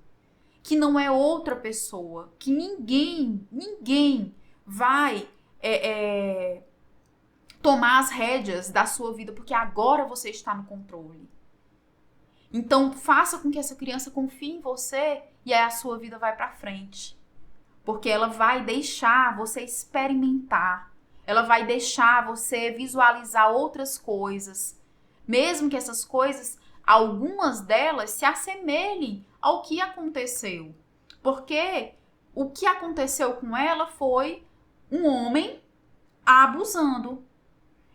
Que não é outra pessoa. Que ninguém vai tomar as rédeas da sua vida, porque agora você está no controle. Então faça com que essa criança confie em você e aí a sua vida vai para frente. Porque ela vai deixar você experimentar. Ela vai deixar você visualizar outras coisas. Mesmo que essas coisas, algumas delas, se assemelhem ao que aconteceu. Porque o que aconteceu com ela foi um homem a abusando.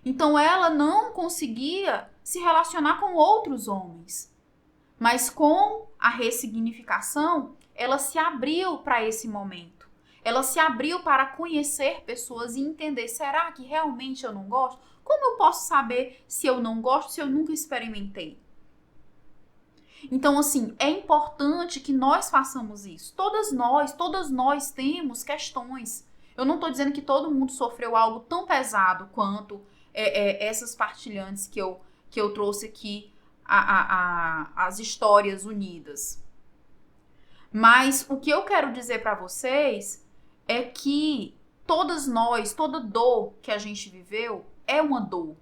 Então ela não conseguia se relacionar com outros homens. Mas com a ressignificação, ela se abriu para esse momento. Ela se abriu para conhecer pessoas e entender, será que realmente eu não gosto? Como eu posso saber se eu não gosto, se eu nunca experimentei? Então, assim, é importante que nós façamos isso. Todas nós temos questões. Eu não estou dizendo que todo mundo sofreu algo tão pesado quanto essas partilhantes que eu trouxe aqui, as histórias unidas. Mas o que eu quero dizer para vocês é que todas nós, toda dor que a gente viveu é uma dor.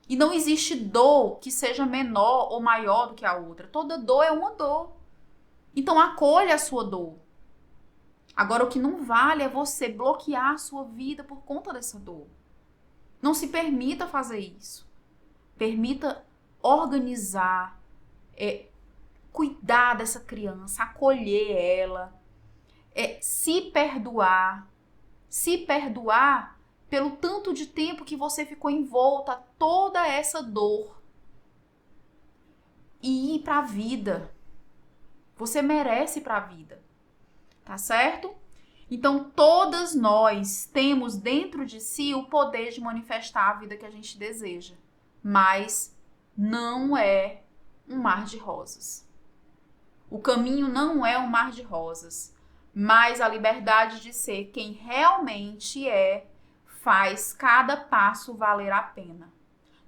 E não existe dor que seja menor ou maior do que a outra. Toda dor é uma dor. Então acolha a sua dor. Agora o que não vale é você bloquear a sua vida por conta dessa dor. Não se permita fazer isso. Permita organizar, cuidar dessa criança, acolher ela, se perdoar pelo tanto de tempo que você ficou envolta a toda essa dor e ir para a vida. Você merece ir para a vida, tá certo? Então todas nós temos dentro de si o poder de manifestar a vida que a gente deseja, mas não é um mar de rosas. O caminho não é um mar de rosas, mas a liberdade de ser quem realmente faz cada passo valer a pena.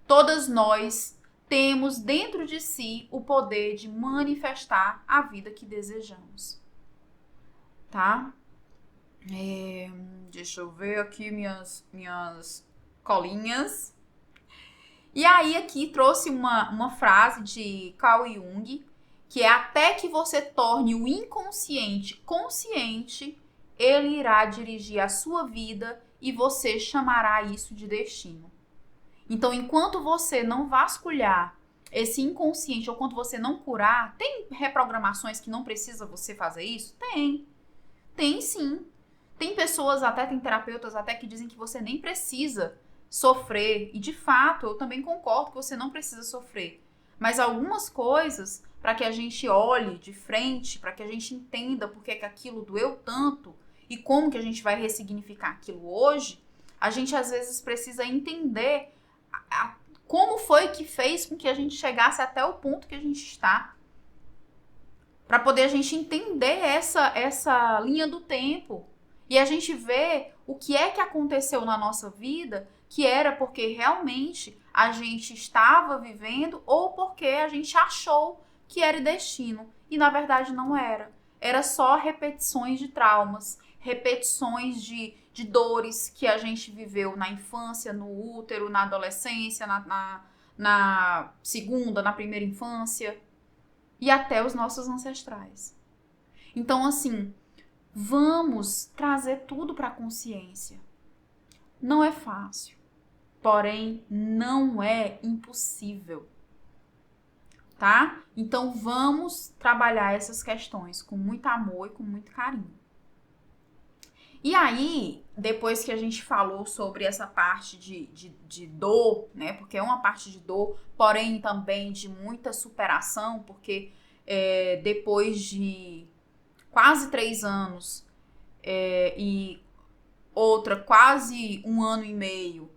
Todas nós temos dentro de si o poder de manifestar a vida que desejamos. Tá? Deixa eu ver aqui minhas colinhas. E aí aqui trouxe uma frase de Carl Jung, que é: até que você torne o inconsciente consciente, ele irá dirigir a sua vida e você chamará isso de destino. Então, enquanto você não vasculhar esse inconsciente, ou quando você não curar, tem reprogramações que não precisa você fazer isso? Tem sim. Tem pessoas até, tem terapeutas até que dizem que você nem precisa sofrer. E de fato, eu também concordo que você não precisa sofrer. Mas algumas coisas, para que a gente olhe de frente, para que a gente entenda por que aquilo doeu tanto e como que a gente vai ressignificar aquilo hoje, a gente às vezes precisa entender como foi que fez com que a gente chegasse até o ponto que a gente está. Para poder a gente entender essa linha do tempo. E a gente ver o que é que aconteceu na nossa vida que era porque realmente a gente estava vivendo ou porque a gente achou que era destino. E na verdade não era. Era só repetições de traumas, repetições de dores que a gente viveu na infância, no útero, na adolescência, na segunda, na primeira infância e até os nossos ancestrais. Então, assim, vamos trazer tudo para a consciência. Não é fácil, porém não é impossível, tá? Então vamos trabalhar essas questões com muito amor e com muito carinho. E aí, depois que a gente falou sobre essa parte de dor, né? Porque é uma parte de dor, porém também de muita superação, porque depois de quase 3 anos e outra quase 1 ano e meio,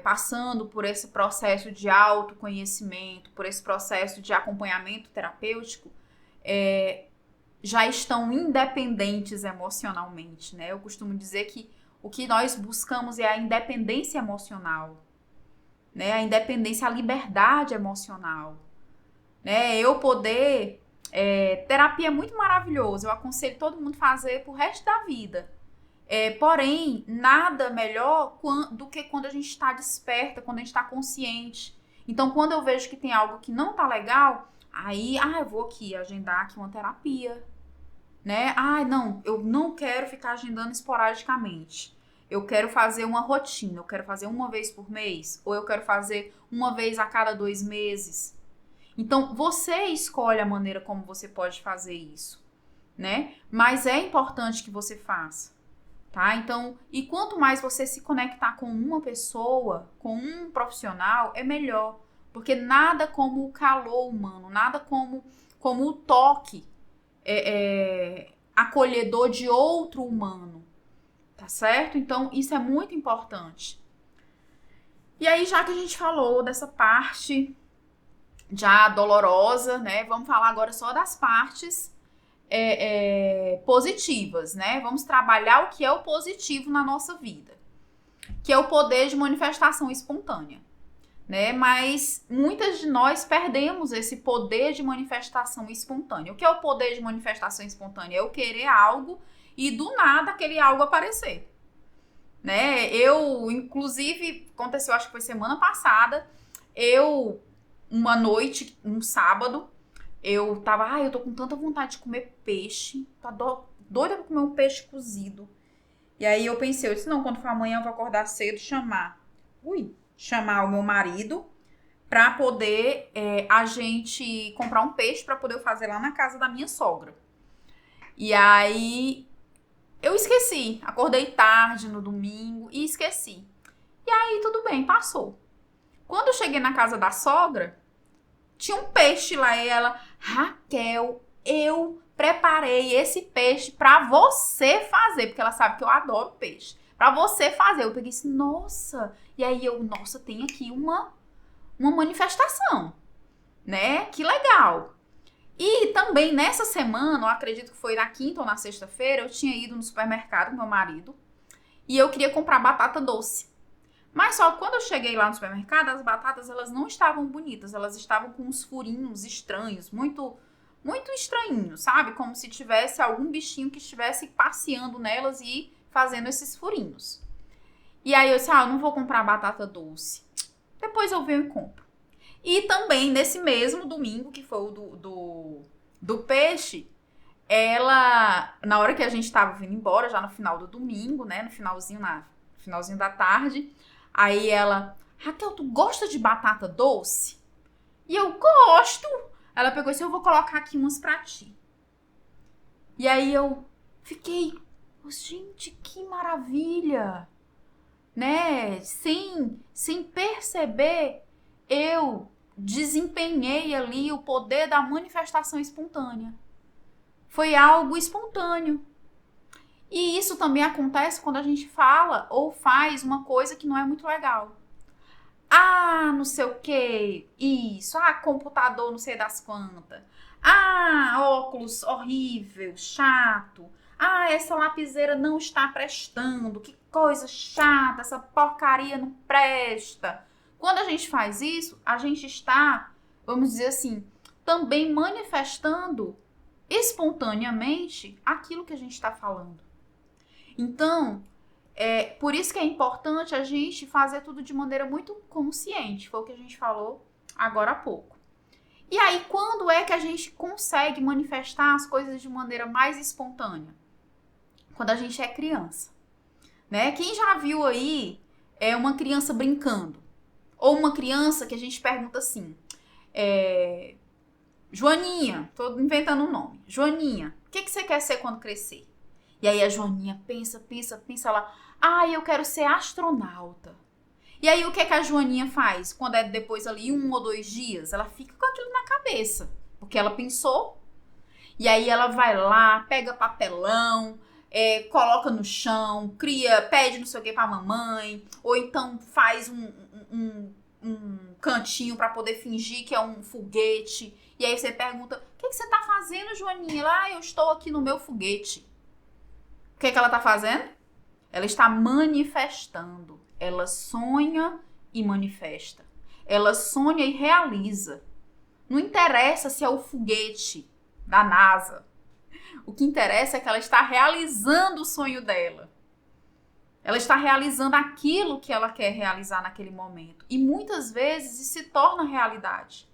passando por esse processo de autoconhecimento, por esse processo de acompanhamento terapêutico, já estão independentes emocionalmente, né? Eu costumo dizer que o que nós buscamos é a independência emocional, né? A independência, a liberdade emocional, né? Eu poder... terapia é muito maravilhoso, eu aconselho todo mundo a fazer pro resto da vida. Porém, nada melhor do que quando a gente está desperta, quando a gente está consciente. Então, quando eu vejo que tem algo que não tá legal, aí, eu vou aqui agendar aqui uma terapia, né? Não, eu não quero ficar agendando esporadicamente. Eu quero fazer uma rotina, eu quero fazer uma vez por mês, ou eu quero fazer uma vez a cada 2 meses. Então, você escolhe a maneira como você pode fazer isso, né? Mas é importante que você faça. Tá? Então, e quanto mais você se conectar com uma pessoa, com um profissional, é melhor. Porque nada como o calor humano, nada como o toque acolhedor de outro humano. Tá certo? Então, isso é muito importante. E aí, já que a gente falou dessa parte já dolorosa, né? Vamos falar agora só das partes positivas, né? Vamos trabalhar o que é o positivo na nossa vida, que é o poder de manifestação espontânea, né? Mas muitas de nós perdemos esse poder de manifestação espontânea. O que é o poder de manifestação espontânea? É eu querer algo e do nada aquele algo aparecer, né? Eu, inclusive, aconteceu, acho que foi semana passada, uma noite, um sábado, eu tava, eu tô com tanta vontade de comer peixe, tá doida pra comer um peixe cozido. E aí eu pensei, eu disse, não, quando for amanhã eu vou acordar cedo e chamar o meu marido pra poder a gente comprar um peixe pra poder fazer lá na casa da minha sogra. E aí eu esqueci, acordei tarde no domingo e esqueci. E aí tudo bem, passou. Quando eu cheguei na casa da sogra, tinha um peixe lá e ela, Raquel, eu preparei esse peixe pra você fazer, porque ela sabe que eu adoro peixe. Pra você fazer. Eu peguei assim, nossa. E aí tem aqui uma manifestação, né? Que legal. E também nessa semana, eu acredito que foi na quinta ou na sexta-feira, eu tinha ido no supermercado com meu marido e eu queria comprar batata doce. Mas só que quando eu cheguei lá no supermercado, as batatas elas não estavam bonitas, elas estavam com uns furinhos estranhos, muito, muito estranhinhos, sabe? Como se tivesse algum bichinho que estivesse passeando nelas e fazendo esses furinhos. E aí eu disse, eu não vou comprar batata doce. Depois eu venho e compro. E também nesse mesmo domingo, que foi o do peixe, ela, na hora que a gente estava vindo embora, já no final do domingo, né? No finalzinho da tarde, aí ela, Raquel, tu gosta de batata doce? E eu, gosto. Ela pegou e disse, eu vou colocar aqui umas pra ti. E aí eu fiquei, gente, que maravilha. Né? Sem perceber, eu desempenhei ali o poder da manifestação espontânea. Foi algo espontâneo. E isso também acontece quando a gente fala ou faz uma coisa que não é muito legal. Não sei o que, isso, computador não sei das quantas. Óculos horrível, chato. Essa lapiseira não está prestando, que coisa chata, essa porcaria não presta. Quando a gente faz isso, a gente está, vamos dizer assim, também manifestando espontaneamente aquilo que a gente está falando. Então, por isso que é importante a gente fazer tudo de maneira muito consciente. Foi o que a gente falou agora há pouco. E aí, quando é que a gente consegue manifestar as coisas de maneira mais espontânea? Quando a gente é criança. Né? Quem já viu aí uma criança brincando? Ou uma criança que a gente pergunta assim, Joaninha, tô inventando um nome. Joaninha, o que você quer ser quando crescer? E aí a Joaninha pensa lá, eu quero ser astronauta. E aí o que a Joaninha faz? Quando é depois ali 1 ou 2 dias, ela fica com aquilo na cabeça. Porque ela pensou. E aí ela vai lá, pega papelão, coloca no chão, pede não sei o que pra mamãe, ou então faz um cantinho pra poder fingir que é um foguete. E aí você pergunta, o que você tá fazendo, Joaninha? Eu estou aqui no meu foguete. O que ela tá fazendo? Ela está manifestando. Ela sonha e manifesta. Ela sonha e realiza. Não interessa se é o foguete da NASA. O que interessa é que ela está realizando o sonho dela. Ela está realizando aquilo que ela quer realizar naquele momento. E muitas vezes isso se torna realidade.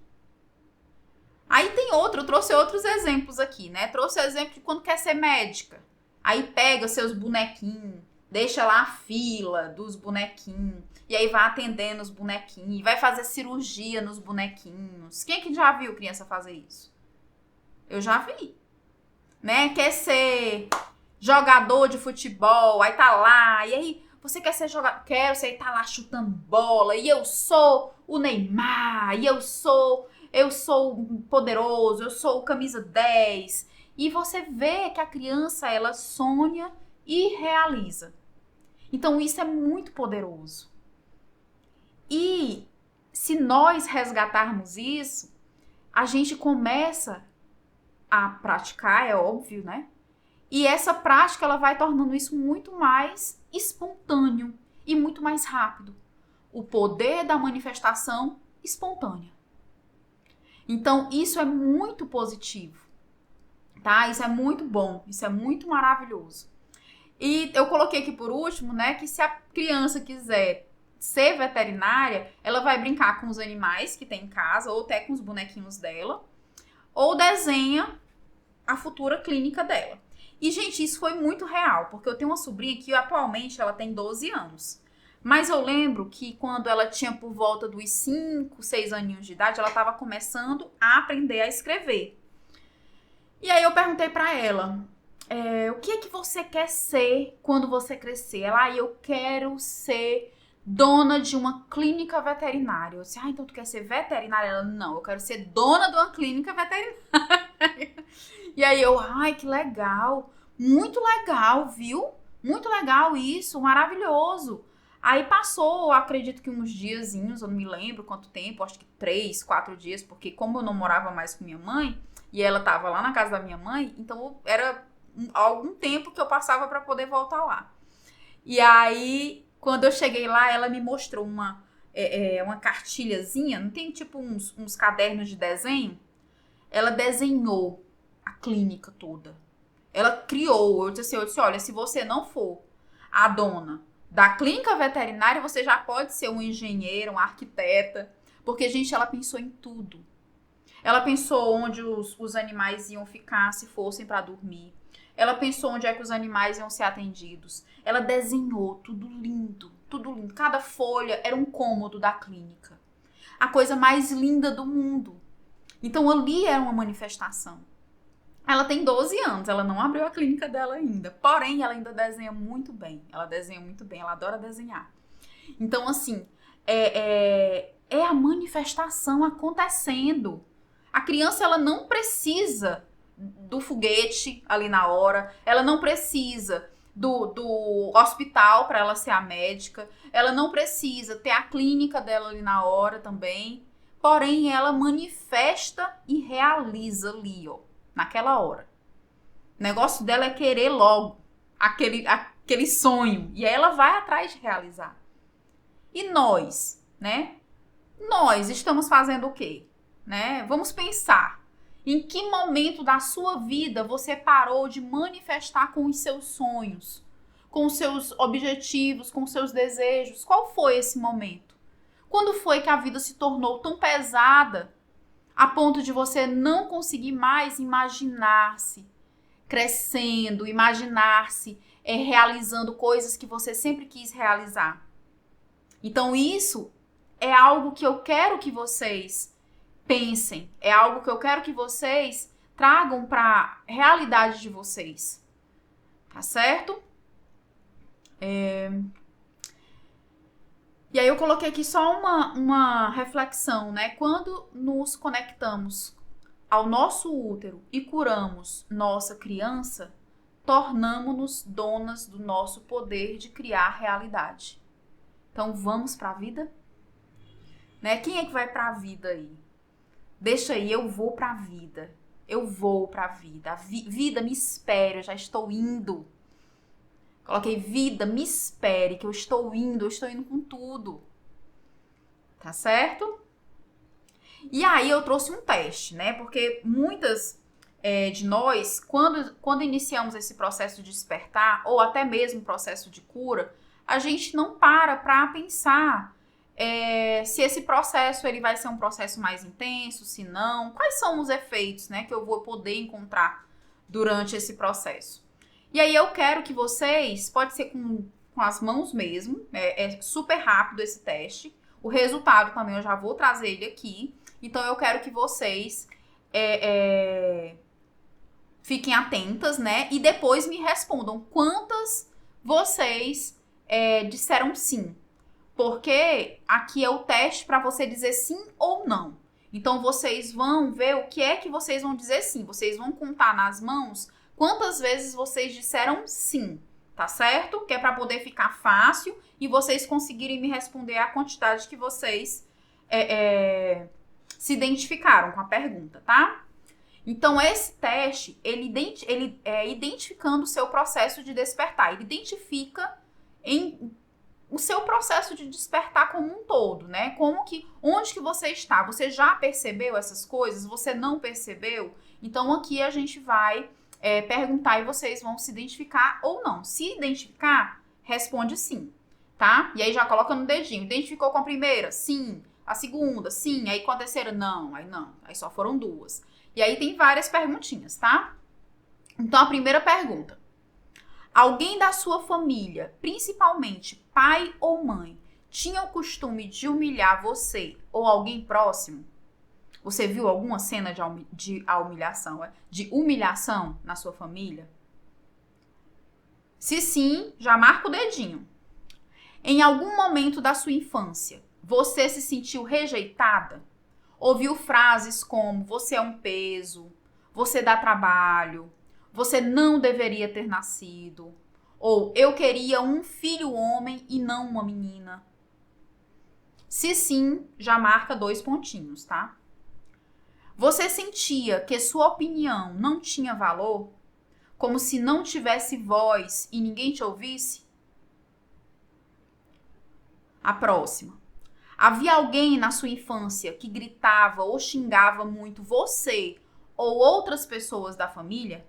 Aí eu trouxe outros exemplos aqui, né? Trouxe o exemplo de quando quer ser médica. Aí pega seus bonequinhos, deixa lá a fila dos bonequinhos, e aí vai atendendo os bonequinhos, vai fazer cirurgia nos bonequinhos. Quem é que já viu criança fazer isso? Eu já vi. Né? Quer ser jogador de futebol, aí tá lá, e aí você quer ser jogador, quero, você aí tá lá chutando bola, e eu sou o Neymar, e eu sou poderoso, eu sou o camisa 10. E você vê que a criança, ela sonha e realiza. Então isso é muito poderoso. E se nós resgatarmos isso, a gente começa a praticar, é óbvio, né? E essa prática, ela vai tornando isso muito mais espontâneo e muito mais rápido. O poder da manifestação espontânea. Então, isso é muito positivo, tá? Isso é muito bom, isso é muito maravilhoso. E eu coloquei aqui por último, né, que se a criança quiser ser veterinária, ela vai brincar com os animais que tem em casa, ou até com os bonequinhos dela, ou desenha a futura clínica dela. E, gente, isso foi muito real, porque eu tenho uma sobrinha que atualmente ela tem 12 anos. Mas eu lembro que quando ela tinha por volta dos 5, 6 aninhos de idade, ela estava começando a aprender a escrever. E aí eu perguntei para ela, o que é que você quer ser quando você crescer? Ela, eu quero ser dona de uma clínica veterinária. Eu disse, então tu quer ser veterinária? Ela, não, eu quero ser dona de uma clínica veterinária. E aí eu, que legal, muito legal, viu? Muito legal isso, maravilhoso. Aí passou, acredito que uns diazinhos, eu não me lembro quanto tempo, acho que 3, 4 dias, porque como eu não morava mais com minha mãe, e ela tava lá na casa da minha mãe, então era algum tempo que eu passava para poder voltar lá. E aí, quando eu cheguei lá, ela me mostrou uma cartilhazinha, não tem tipo uns cadernos de desenho? Ela desenhou a clínica toda. Ela criou, eu disse, olha, se você não for a dona da clínica veterinária, você já pode ser um engenheiro, uma arquiteta, porque, gente, ela pensou em tudo. Ela pensou onde os animais iam ficar se fossem para dormir. Ela pensou onde é que os animais iam ser atendidos. Ela desenhou tudo lindo, tudo lindo. Cada folha era um cômodo da clínica. A coisa mais linda do mundo. Então, ali era uma manifestação. Ela tem 12 anos, ela não abriu a clínica dela ainda. Porém, ela ainda desenha muito bem. Ela desenha muito bem, ela adora desenhar. Então, assim, é a manifestação acontecendo. A criança, ela não precisa do foguete ali na hora. Ela não precisa do hospital para ela ser a médica. Ela não precisa ter a clínica dela ali na hora também. Porém, ela manifesta e realiza ali, naquela hora. O negócio dela é querer logo aquele aquele sonho. E aí ela vai atrás de realizar. E nós, né? Nós estamos fazendo o quê? Né? Vamos pensar. Em que momento da sua vida você parou de manifestar com os seus sonhos, com os seus objetivos, com os seus desejos? Qual foi esse momento? Quando foi que a vida se tornou tão pesada a ponto de você não conseguir mais imaginar-se crescendo, imaginar-se realizando coisas que você sempre quis realizar? Então isso é algo que eu quero que vocês pensem, é algo que eu quero que vocês tragam para a realidade de vocês, tá certo? E aí eu coloquei aqui só uma reflexão, né? Quando nos conectamos ao nosso útero e curamos nossa criança, tornamos-nos donas do nosso poder de criar realidade. Então vamos para a vida? Né? Quem é que vai para a vida aí? Deixa aí, eu vou para a vida. Eu vou para a vida. A vida me espere, eu já estou indo. Coloquei vida, me espere, que eu estou indo com tudo. Tá certo? E aí eu trouxe um teste, né? Porque muitas de nós, quando iniciamos esse processo de despertar, ou até mesmo processo de cura, a gente não para pensar se esse processo ele vai ser um processo mais intenso, se não, quais são os efeitos, né, que eu vou poder encontrar durante esse processo. E aí eu quero que vocês, pode ser com as mãos mesmo, é super rápido esse teste, o resultado também eu já vou trazer ele aqui, então eu quero que vocês fiquem atentas, né, e depois me respondam quantas vocês disseram sim. Porque aqui é o teste para você dizer sim ou não. Então, vocês vão ver o que é que vocês vão dizer sim. Vocês vão contar nas mãos quantas vezes vocês disseram sim, tá certo? Que é para poder ficar fácil e vocês conseguirem me responder a quantidade que vocês se identificaram com a pergunta, tá? Então, esse teste, ele é identificando o seu processo de despertar. Ele identifica o seu processo de despertar como um todo, né? Onde que você está? Você já percebeu essas coisas? Você não percebeu? Então, aqui a gente vai perguntar e vocês vão se identificar ou não. Se identificar, responde sim, tá? E aí já coloca no dedinho. Identificou com a primeira? Sim. A segunda? Sim. Aí com a terceira? Não. Aí não. Aí só foram duas. E aí tem várias perguntinhas, tá? Então, a primeira pergunta. Alguém da sua família, principalmente pai ou mãe, tinha o costume de humilhar você ou alguém próximo? Você viu alguma cena de humilhação na sua família? Se sim, já marca o dedinho. Em algum momento da sua infância, você se sentiu rejeitada? Ouviu frases como você é um peso, você dá trabalho, você não deveria ter nascido, ou eu queria um filho homem e não uma menina? Se sim, já marca 2 pontinhos, tá? Você sentia que sua opinião não tinha valor? Como se não tivesse voz e ninguém te ouvisse? A próxima. Havia alguém na sua infância que gritava ou xingava muito você ou outras pessoas da família?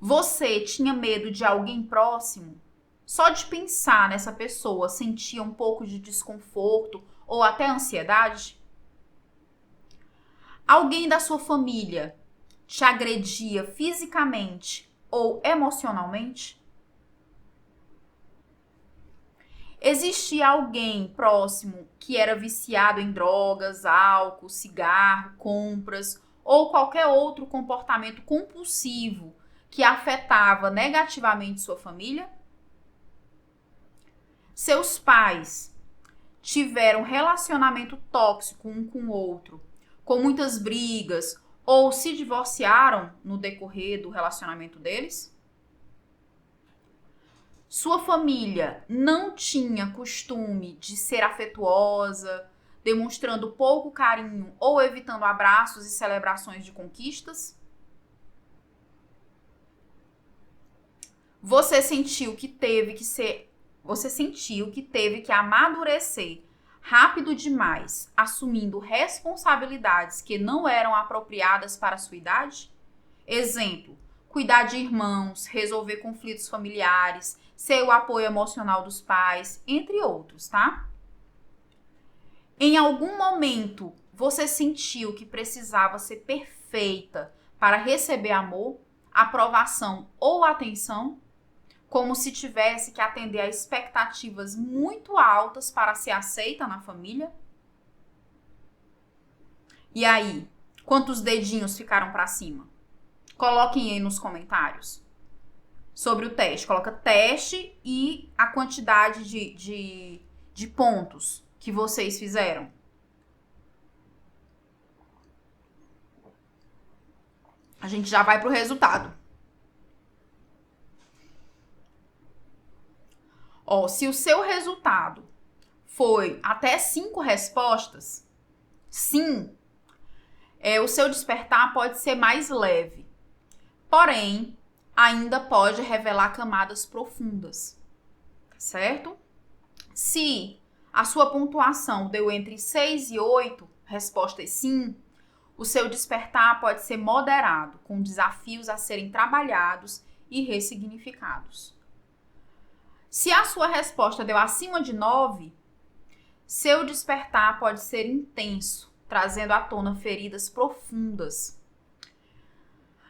Você tinha medo de alguém próximo? Só de pensar nessa pessoa sentia um pouco de desconforto ou até ansiedade? Alguém da sua família te agredia fisicamente ou emocionalmente? Existia alguém próximo que era viciado em drogas, álcool, cigarro, compras ou qualquer outro comportamento compulsivo que afetava negativamente sua família? Seus pais tiveram relacionamento tóxico um com o outro, com muitas brigas, ou se divorciaram no decorrer do relacionamento deles? Sua família não tinha costume de ser afetuosa, demonstrando pouco carinho ou evitando abraços e celebrações de conquistas? Você sentiu que teve que amadurecer rápido demais, assumindo responsabilidades que não eram apropriadas para a sua idade? Exemplo, cuidar de irmãos, resolver conflitos familiares, ser o apoio emocional dos pais, entre outros, tá? Em algum momento, você sentiu que precisava ser perfeita para receber amor, aprovação ou atenção? Como se tivesse que atender a expectativas muito altas para ser aceita na família? E aí, quantos dedinhos ficaram para cima? Coloquem aí nos comentários sobre o teste. Coloca teste e a quantidade de pontos que vocês fizeram. A gente já vai pro resultado. Ó, se o seu resultado foi até 5 respostas, sim, o seu despertar pode ser mais leve. Porém, ainda pode revelar camadas profundas, certo? Se a sua pontuação deu entre 6 e 8 respostas sim, o seu despertar pode ser moderado, com desafios a serem trabalhados e ressignificados. Se a sua resposta deu acima de 9, seu despertar pode ser intenso, trazendo à tona feridas profundas.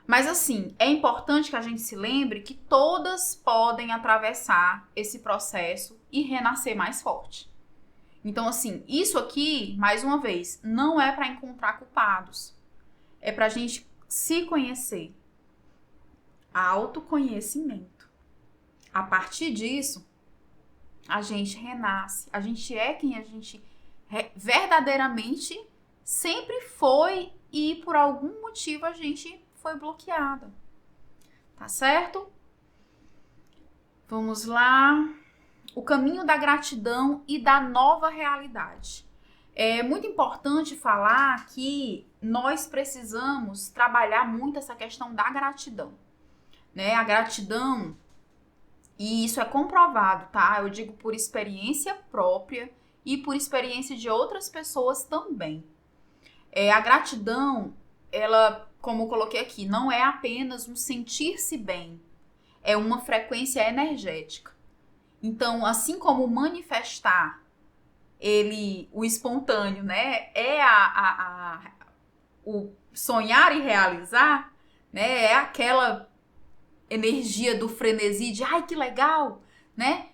Mas assim, é importante que a gente se lembre que todas podem atravessar esse processo e renascer mais forte. Então assim, isso aqui, mais uma vez, não é para encontrar culpados. É para a gente se conhecer. Autoconhecimento. A partir disso, a gente renasce. A gente é quem a gente verdadeiramente sempre foi e por algum motivo a gente foi bloqueada. Tá certo? Vamos lá. O caminho da gratidão e da nova realidade. É muito importante falar que nós precisamos trabalhar muito essa questão da gratidão, né? A gratidão, e isso é comprovado, tá? Eu digo por experiência própria e por experiência de outras pessoas também. A gratidão, ela, como eu coloquei aqui, não é apenas um sentir-se bem, é uma frequência energética. Então, assim como manifestar o espontâneo, né, o sonhar e realizar, né, é aquela energia do frenesi de ai que legal, né?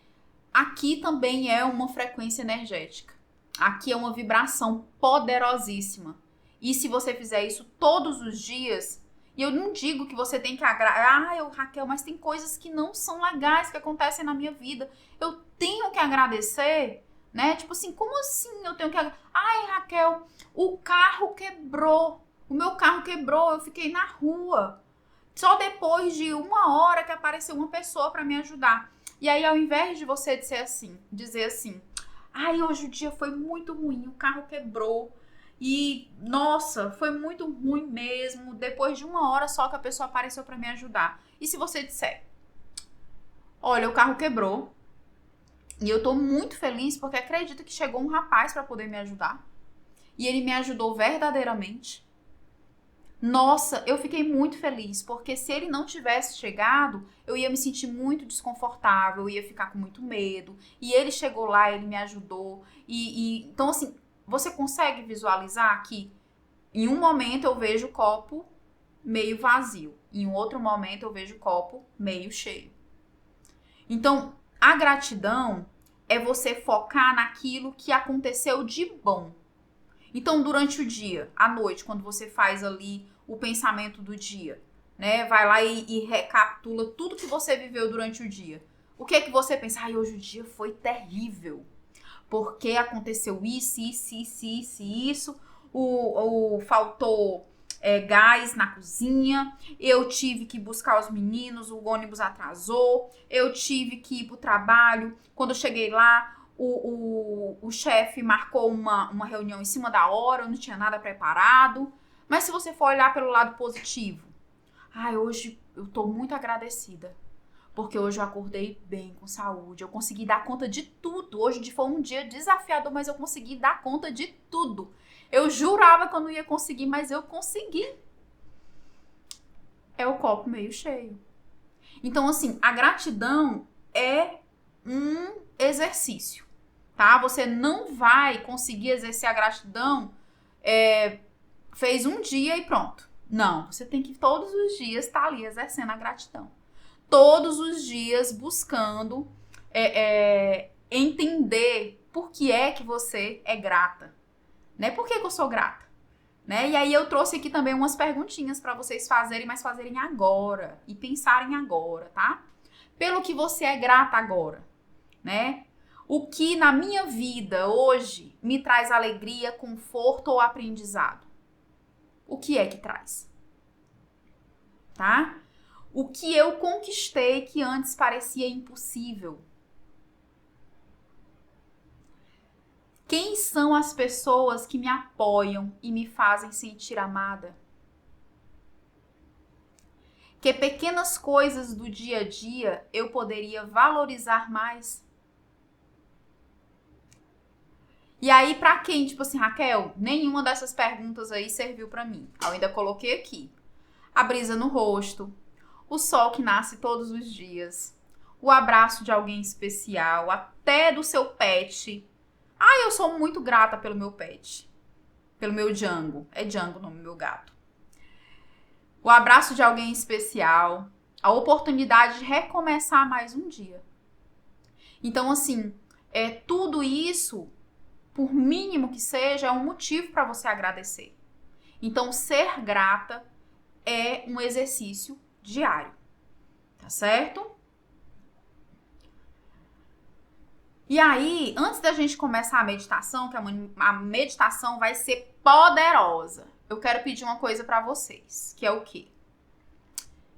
Aqui também é uma frequência energética. Aqui é uma vibração poderosíssima. E se você fizer isso todos os dias, e eu não digo que você tem que agradar, Raquel, mas tem coisas que não são legais que acontecem na minha vida. Eu tenho que agradecer, né? Tipo assim, como assim eu tenho que agradecer? Ai, Raquel, o carro quebrou. O meu carro quebrou, eu fiquei na rua. Só depois de 1 hora que apareceu uma pessoa para me ajudar. E aí, ao invés de você dizer assim, ai, hoje o dia foi muito ruim, o carro quebrou. E, nossa, foi muito ruim mesmo. Depois de 1 hora só que a pessoa apareceu para me ajudar. E se você disser, olha, o carro quebrou. E eu tô muito feliz porque acredito que chegou um rapaz para poder me ajudar. E ele me ajudou verdadeiramente. Nossa, eu fiquei muito feliz, porque se ele não tivesse chegado, eu ia me sentir muito desconfortável, eu ia ficar com muito medo. E ele chegou lá, ele me ajudou. Então, assim, você consegue visualizar que em um momento eu vejo o copo meio vazio, em um outro momento eu vejo o copo meio cheio. Então, a gratidão é você focar naquilo que aconteceu de bom. Então, durante o dia, à noite, quando você faz ali o pensamento do dia, né? Vai lá e recapitula tudo que você viveu durante o dia. O que é que você pensa? Ai, hoje o dia foi terrível. Porque aconteceu isso. Faltou gás na cozinha. Eu tive que buscar os meninos, o ônibus atrasou. Eu tive que ir pro trabalho. Quando eu cheguei lá, o chefe marcou uma reunião em cima da hora, eu não tinha nada preparado. Mas se você for olhar pelo lado positivo, hoje eu tô muito agradecida, Porque hoje eu acordei bem, com saúde, eu consegui dar conta de tudo. Hoje foi um dia desafiador, mas eu consegui dar conta de tudo. Eu jurava que eu não ia conseguir, mas eu consegui. É o copo meio cheio. Então, assim, a gratidão é um exercício, tá? Você não vai conseguir exercer a gratidão, fez um dia e pronto. Não, você tem que todos os dias estar ali exercendo a gratidão. Todos os dias buscando entender por que é que você é grata. Né? Por que eu sou grata? Né? E aí eu trouxe aqui também umas perguntinhas para vocês fazerem, mas fazerem agora e pensarem agora, tá? Pelo que você é grata agora, né? O que na minha vida hoje me traz alegria, conforto ou aprendizado? O que é que traz? Tá? O que eu conquistei que antes parecia impossível? Quem são as pessoas que me apoiam e me fazem sentir amada? Que pequenas coisas do dia a dia eu poderia valorizar mais? E aí, pra quem, tipo assim, Raquel, nenhuma dessas perguntas aí serviu pra mim. Eu ainda coloquei aqui. A brisa no rosto, o sol que nasce todos os dias, o abraço de alguém especial, até do seu pet. Eu sou muito grata pelo meu pet, pelo meu Django. É Django o nome do meu gato. O abraço de alguém especial, a oportunidade de recomeçar mais um dia. Então, assim, tudo isso, por mínimo que seja, é um motivo para você agradecer. Então, ser grata é um exercício diário, tá certo? E aí, antes da gente começar a meditação, que a meditação vai ser poderosa, eu quero pedir uma coisa para vocês, que é o quê?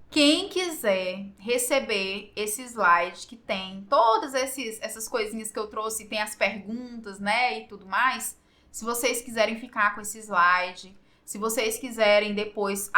Quem quiser receber esse slide que tem todas essas coisinhas que eu trouxe, tem as perguntas, né, e tudo mais, se vocês quiserem ficar com esse slide, se vocês quiserem depois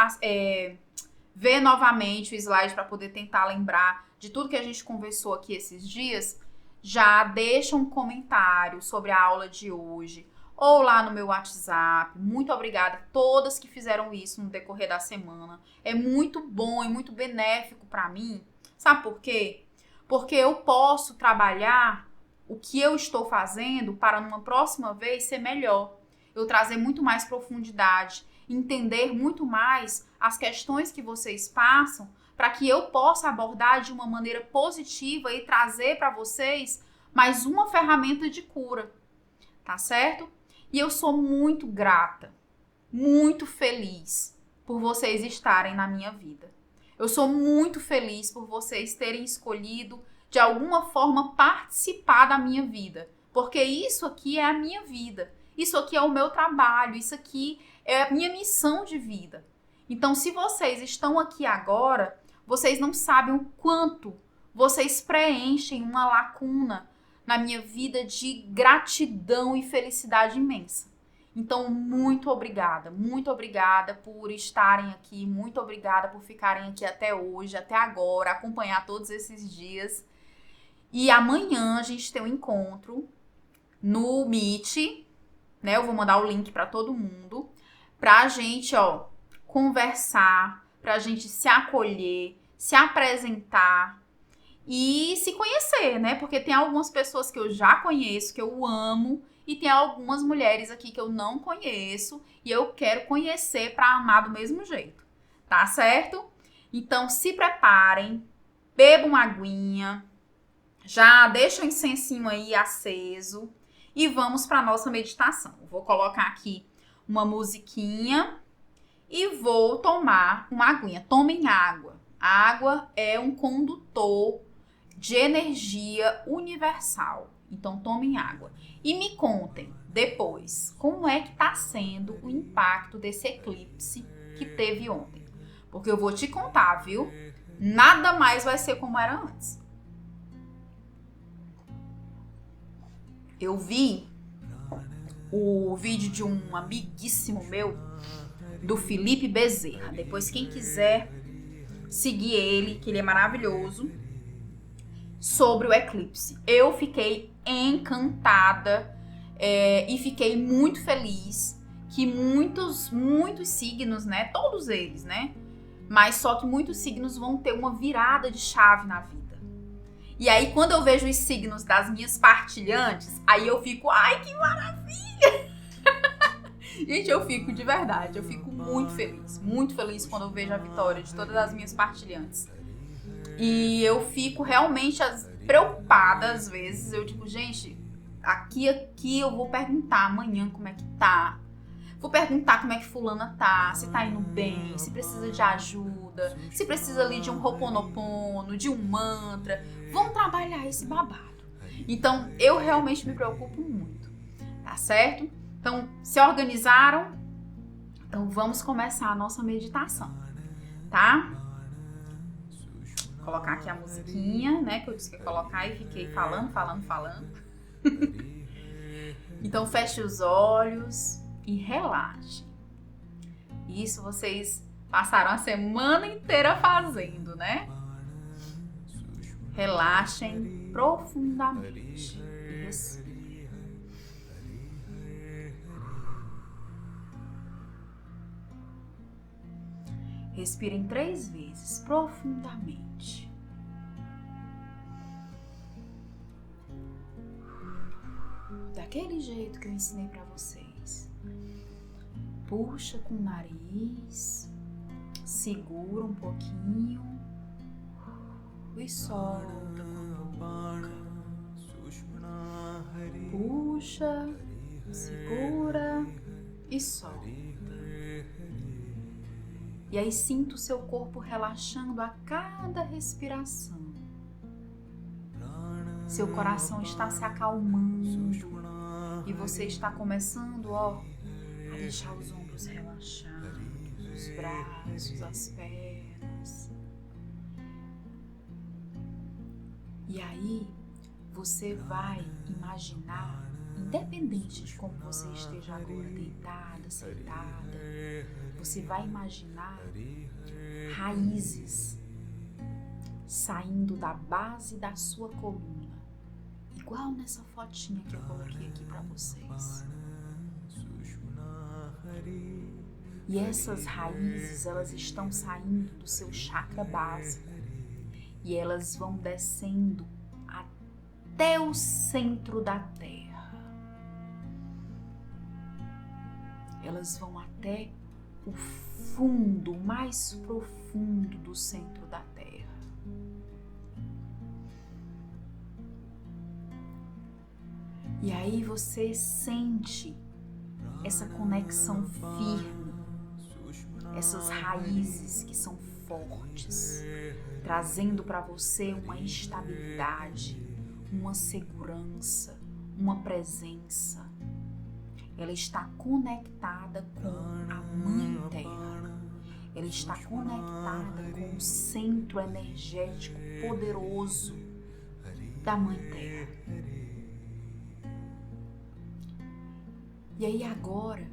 ver novamente o slide para poder tentar lembrar de tudo que a gente conversou aqui esses dias, já deixa um comentário sobre a aula de hoje ou lá no meu WhatsApp. Muito obrigada a todas que fizeram isso no decorrer da semana. É muito bom e muito benéfico para mim. Sabe por quê? Porque eu posso trabalhar o que eu estou fazendo para numa próxima vez ser melhor. Eu trazer muito mais profundidade, entender muito mais as questões que vocês passam, para que eu possa abordar de uma maneira positiva e trazer para vocês mais uma ferramenta de cura, tá certo? E eu sou muito grata, muito feliz por vocês estarem na minha vida. Eu sou muito feliz por vocês terem escolhido, de alguma forma, participar da minha vida, porque isso aqui é a minha vida, isso aqui é o meu trabalho, isso aqui é a minha missão de vida. Então, se vocês estão aqui agora, vocês não sabem o quanto vocês preenchem uma lacuna na minha vida de gratidão e felicidade imensa. Então, muito obrigada por estarem aqui, muito obrigada por ficarem aqui até hoje, até agora, acompanhar todos esses dias. E amanhã a gente tem um encontro no Meet, né? Eu vou mandar o link para todo mundo, pra gente, conversar, pra gente se acolher, se apresentar e se conhecer, né? Porque tem algumas pessoas que eu já conheço, que eu amo, e tem algumas mulheres aqui que eu não conheço e eu quero conhecer para amar do mesmo jeito, tá certo? Então se preparem, bebam uma aguinha, já deixa o incensinho aí aceso e vamos para nossa meditação. Eu vou colocar aqui uma musiquinha e vou tomar uma aguinha. Tomem água. A água é um condutor de energia universal. Então, tomem água. E me contem depois como é que tá sendo o impacto desse eclipse que teve ontem. Porque eu vou te contar, viu? Nada mais vai ser como era antes. Eu vi o vídeo de um amiguíssimo meu, do Felipe Bezerra. Depois, quem quiser seguir ele, que ele é maravilhoso. sobre o eclipse. Eu fiquei encantada e fiquei muito feliz que muitos signos, né, todos eles, né, mas só que muitos signos vão ter uma virada de chave na vida. E aí, quando eu vejo os signos das minhas partilhantes, aí eu fico, ai, que maravilha! Gente, eu fico de verdade, eu fico muito feliz quando eu vejo a vitória de todas as minhas partilhantes. E eu fico realmente preocupada às vezes, eu digo, gente, aqui eu vou perguntar amanhã como é que tá. Vou perguntar como é que fulana tá, se tá indo bem, se precisa de ajuda, se precisa ali de um ho'oponopono, de um mantra. Vamos trabalhar esse babado. Então, eu realmente me preocupo muito, tá certo? Então, se organizaram? Então, vamos começar a nossa meditação, tá? Vou colocar aqui a musiquinha, né, que eu disse que ia colocar e fiquei falando. Então, feche os olhos e relaxe. Isso vocês passaram a semana inteira fazendo, né? Relaxem profundamente e respirem. Respirem 3 vezes profundamente. Daquele jeito que eu ensinei para vocês. Puxa com o nariz, segura um pouquinho e solta com a boca. Puxa, segura e solta. E aí sinta o seu corpo relaxando a cada respiração. Seu coração está se acalmando e você está começando, a deixar os ombros relaxar, os braços, as pernas. E aí você vai imaginar, independente de como você esteja agora, deitada, sentada, você vai imaginar raízes saindo da base da sua coluna, igual nessa fotinha que eu coloquei aqui para vocês. E essas raízes, elas estão saindo do seu chakra básico e elas vão descendo até o centro da Terra. Elas vão até o fundo, o mais profundo do centro da Terra. E aí você sente essa conexão firme, essas raízes que são fortes, trazendo para você uma estabilidade, uma segurança, uma presença. Ela está conectada com a Mãe Terra. Ela está conectada com o centro energético poderoso da Mãe Terra. E aí agora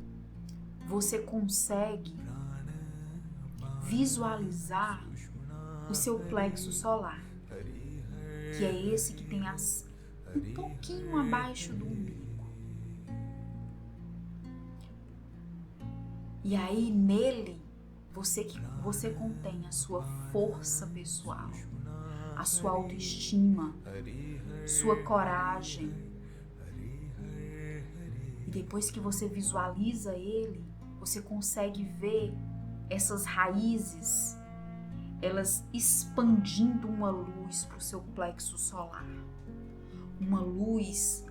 você consegue visualizar o seu plexo solar, que é esse que tem um pouquinho abaixo do umbigo. E aí nele você contém a sua força pessoal, a sua autoestima, sua coragem. E depois que você visualiza ele, você consegue ver essas raízes, elas expandindo uma luz para o seu plexo solar. Uma luz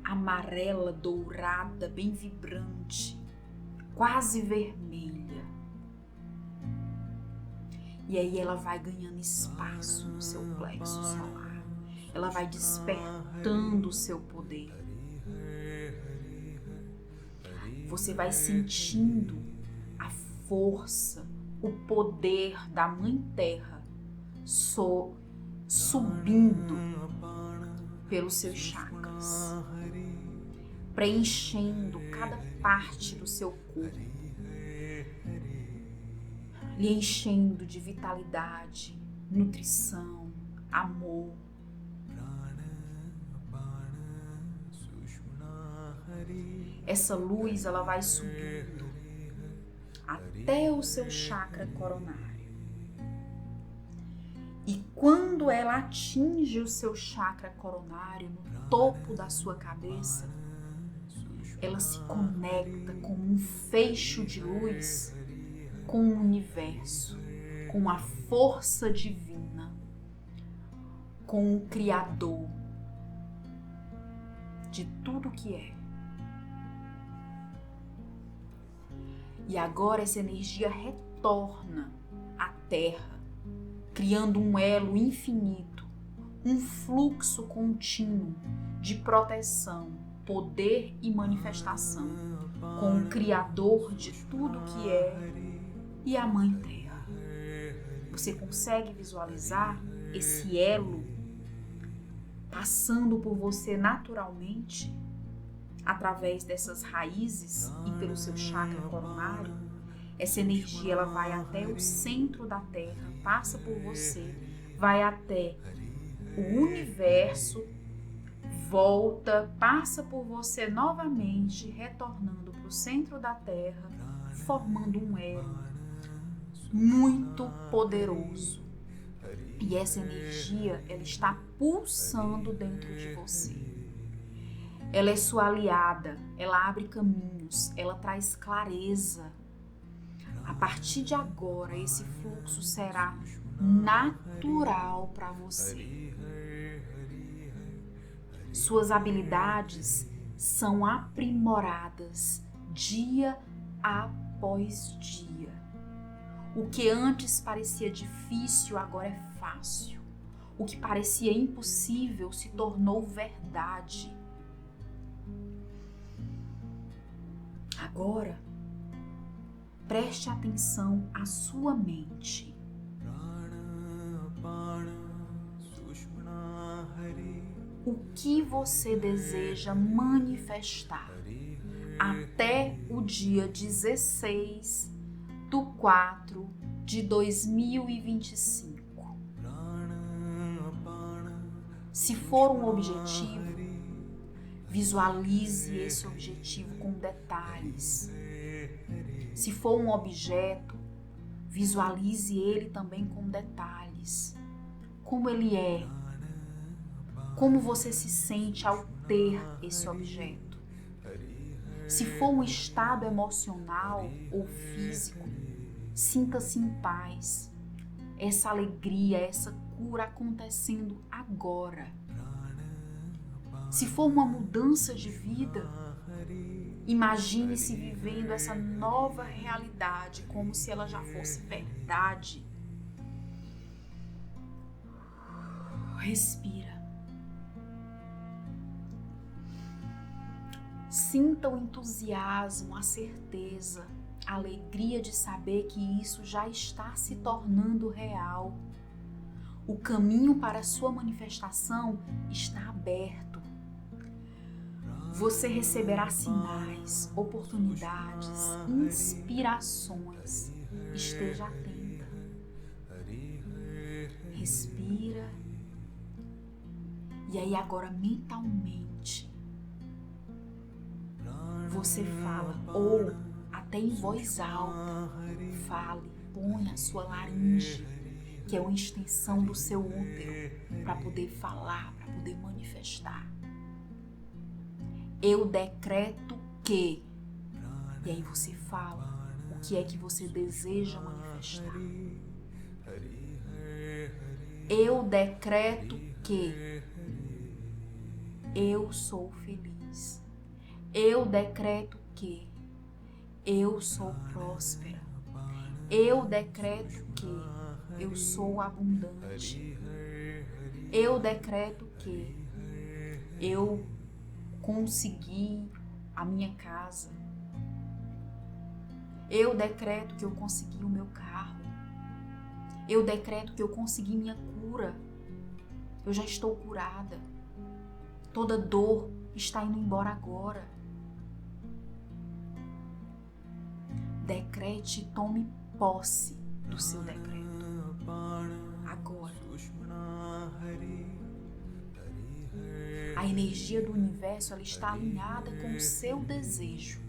amarela, dourada, bem vibrante, quase vermelha. E aí ela vai ganhando espaço no seu plexo solar. Ela vai despertando o seu poder. Você vai sentindo a força, o poder da Mãe Terra subindo pelos seus chakras, preenchendo cada parte do seu corpo, lhe enchendo de vitalidade, nutrição, amor, Essa luz, ela vai subindo até o seu chakra coronário. E quando ela atinge o seu chakra coronário, no topo da sua cabeça, ela se conecta com um feixe de luz com o universo, com a força divina, com o Criador de tudo que é. E agora essa energia retorna à Terra, criando um elo infinito, um fluxo contínuo de proteção, poder e manifestação com o Criador de tudo que é e a Mãe Terra. Você consegue visualizar esse elo passando por você naturalmente, através dessas raízes e pelo seu chakra coronário? Essa energia, ela vai até o centro da Terra, passa por você, vai até o universo, volta, passa por você novamente, retornando para o centro da Terra, formando um elo muito poderoso. E essa energia, ela está pulsando dentro de você. Ela é sua aliada, ela abre caminhos, ela traz clareza. A partir de agora, esse fluxo será natural para você. Suas habilidades são aprimoradas dia após dia. O que antes parecia difícil agora é fácil. O que parecia impossível se tornou verdade. Agora, preste atenção à sua mente. O que você deseja manifestar até o dia 16/4/2025? Se for um objetivo, visualize esse objetivo com detalhes. Se for um objeto, visualize ele também com detalhes. Como ele é, como você se sente ao ter esse objeto. Se for um estado emocional ou físico, sinta-se em paz. Essa alegria, essa cura acontecendo agora. Se for uma mudança de vida, imagine-se vivendo essa nova realidade como se ela já fosse verdade. Respira. Sinta o entusiasmo, a certeza, a alegria de saber que isso já está se tornando real. O caminho para a sua manifestação está aberto. Você receberá sinais, oportunidades, inspirações. Esteja atenta. Respira. E aí agora mentalmente você fala, ou até em voz alta, fale, põe a sua laringe, que é uma extensão do seu útero, para poder falar, para poder manifestar. Eu decreto que, e aí você fala o que é que você deseja manifestar. Eu decreto que eu sou feliz. Eu decreto que eu sou próspera. Eu decreto que eu sou abundante. Eu decreto que eu consegui a minha casa. Eu decreto que eu consegui o meu carro. Eu decreto que eu consegui minha cura. Eu já estou curada. Toda dor está indo embora agora. Decrete e tome posse do seu decreto. Agora. A energia do universo, ela está alinhada com o seu desejo.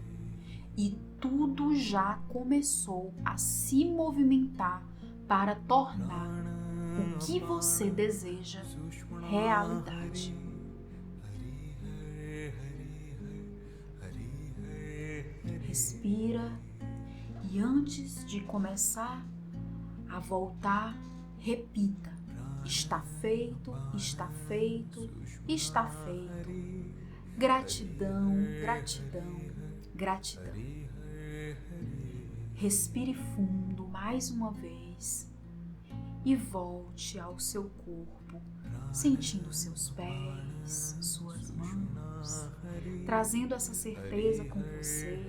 E tudo já começou a se movimentar para tornar o que você deseja realidade. Respira e antes de começar a voltar, repita: está feito, está feito, está feito. Gratidão, gratidão, gratidão. Respire fundo mais uma vez e volte ao seu corpo, sentindo seus pés, suas mãos, trazendo essa certeza com você.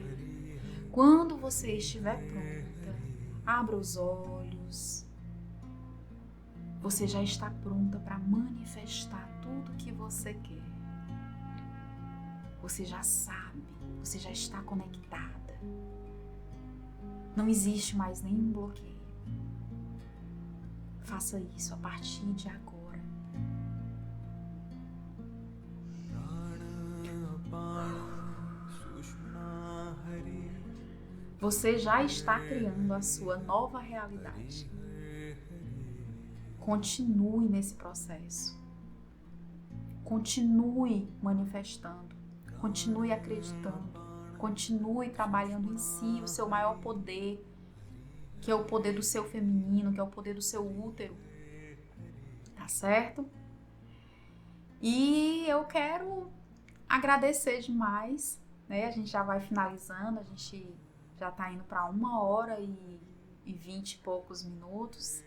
Quando você estiver pronta, abra os olhos. Você já está pronta para manifestar tudo que você quer. Você já sabe, você já está conectada. Não existe mais nenhum bloqueio. Faça isso a partir de agora. Você já está criando a sua nova realidade. Continue nesse processo. Continue manifestando. Continue acreditando. Continue trabalhando em si, o seu maior poder, que é o poder do seu feminino, que é o poder do seu útero. Tá certo? E eu quero agradecer demais, né? A gente já vai finalizando, a gente já tá indo para 1h20 e poucos minutos.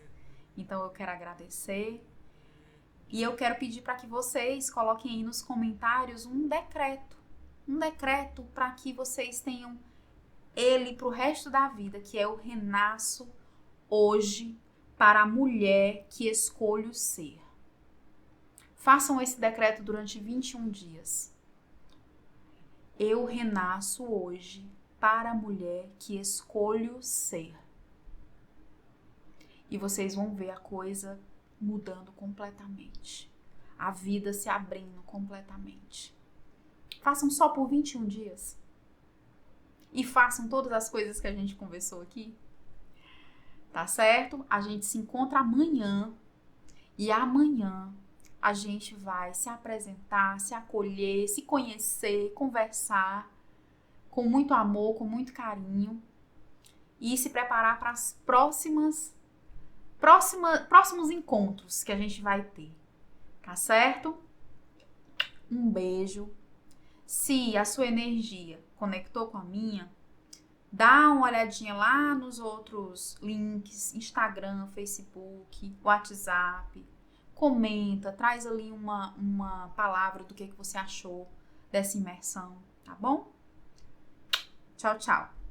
Então eu quero agradecer. E eu quero pedir para que vocês coloquem aí nos comentários um decreto para que vocês tenham ele para o resto da vida, que é: eu renasço hoje para a mulher que escolho ser. Façam esse decreto durante 21 dias. Eu renasço hoje para a mulher que escolho ser. E vocês vão ver a coisa mudando completamente. A vida se abrindo completamente. Façam só por 21 dias. E façam todas as coisas que a gente conversou aqui. Tá certo? A gente se encontra amanhã. E amanhã a gente vai se apresentar, se acolher, se conhecer, conversar com muito amor, com muito carinho. E se preparar para as próximos encontros que a gente vai ter. Tá certo? Um beijo. Se a sua energia conectou com a minha, dá uma olhadinha lá nos outros links, Instagram, Facebook, WhatsApp, comenta, traz ali uma palavra do que você achou dessa imersão, tá bom? Tchau, tchau.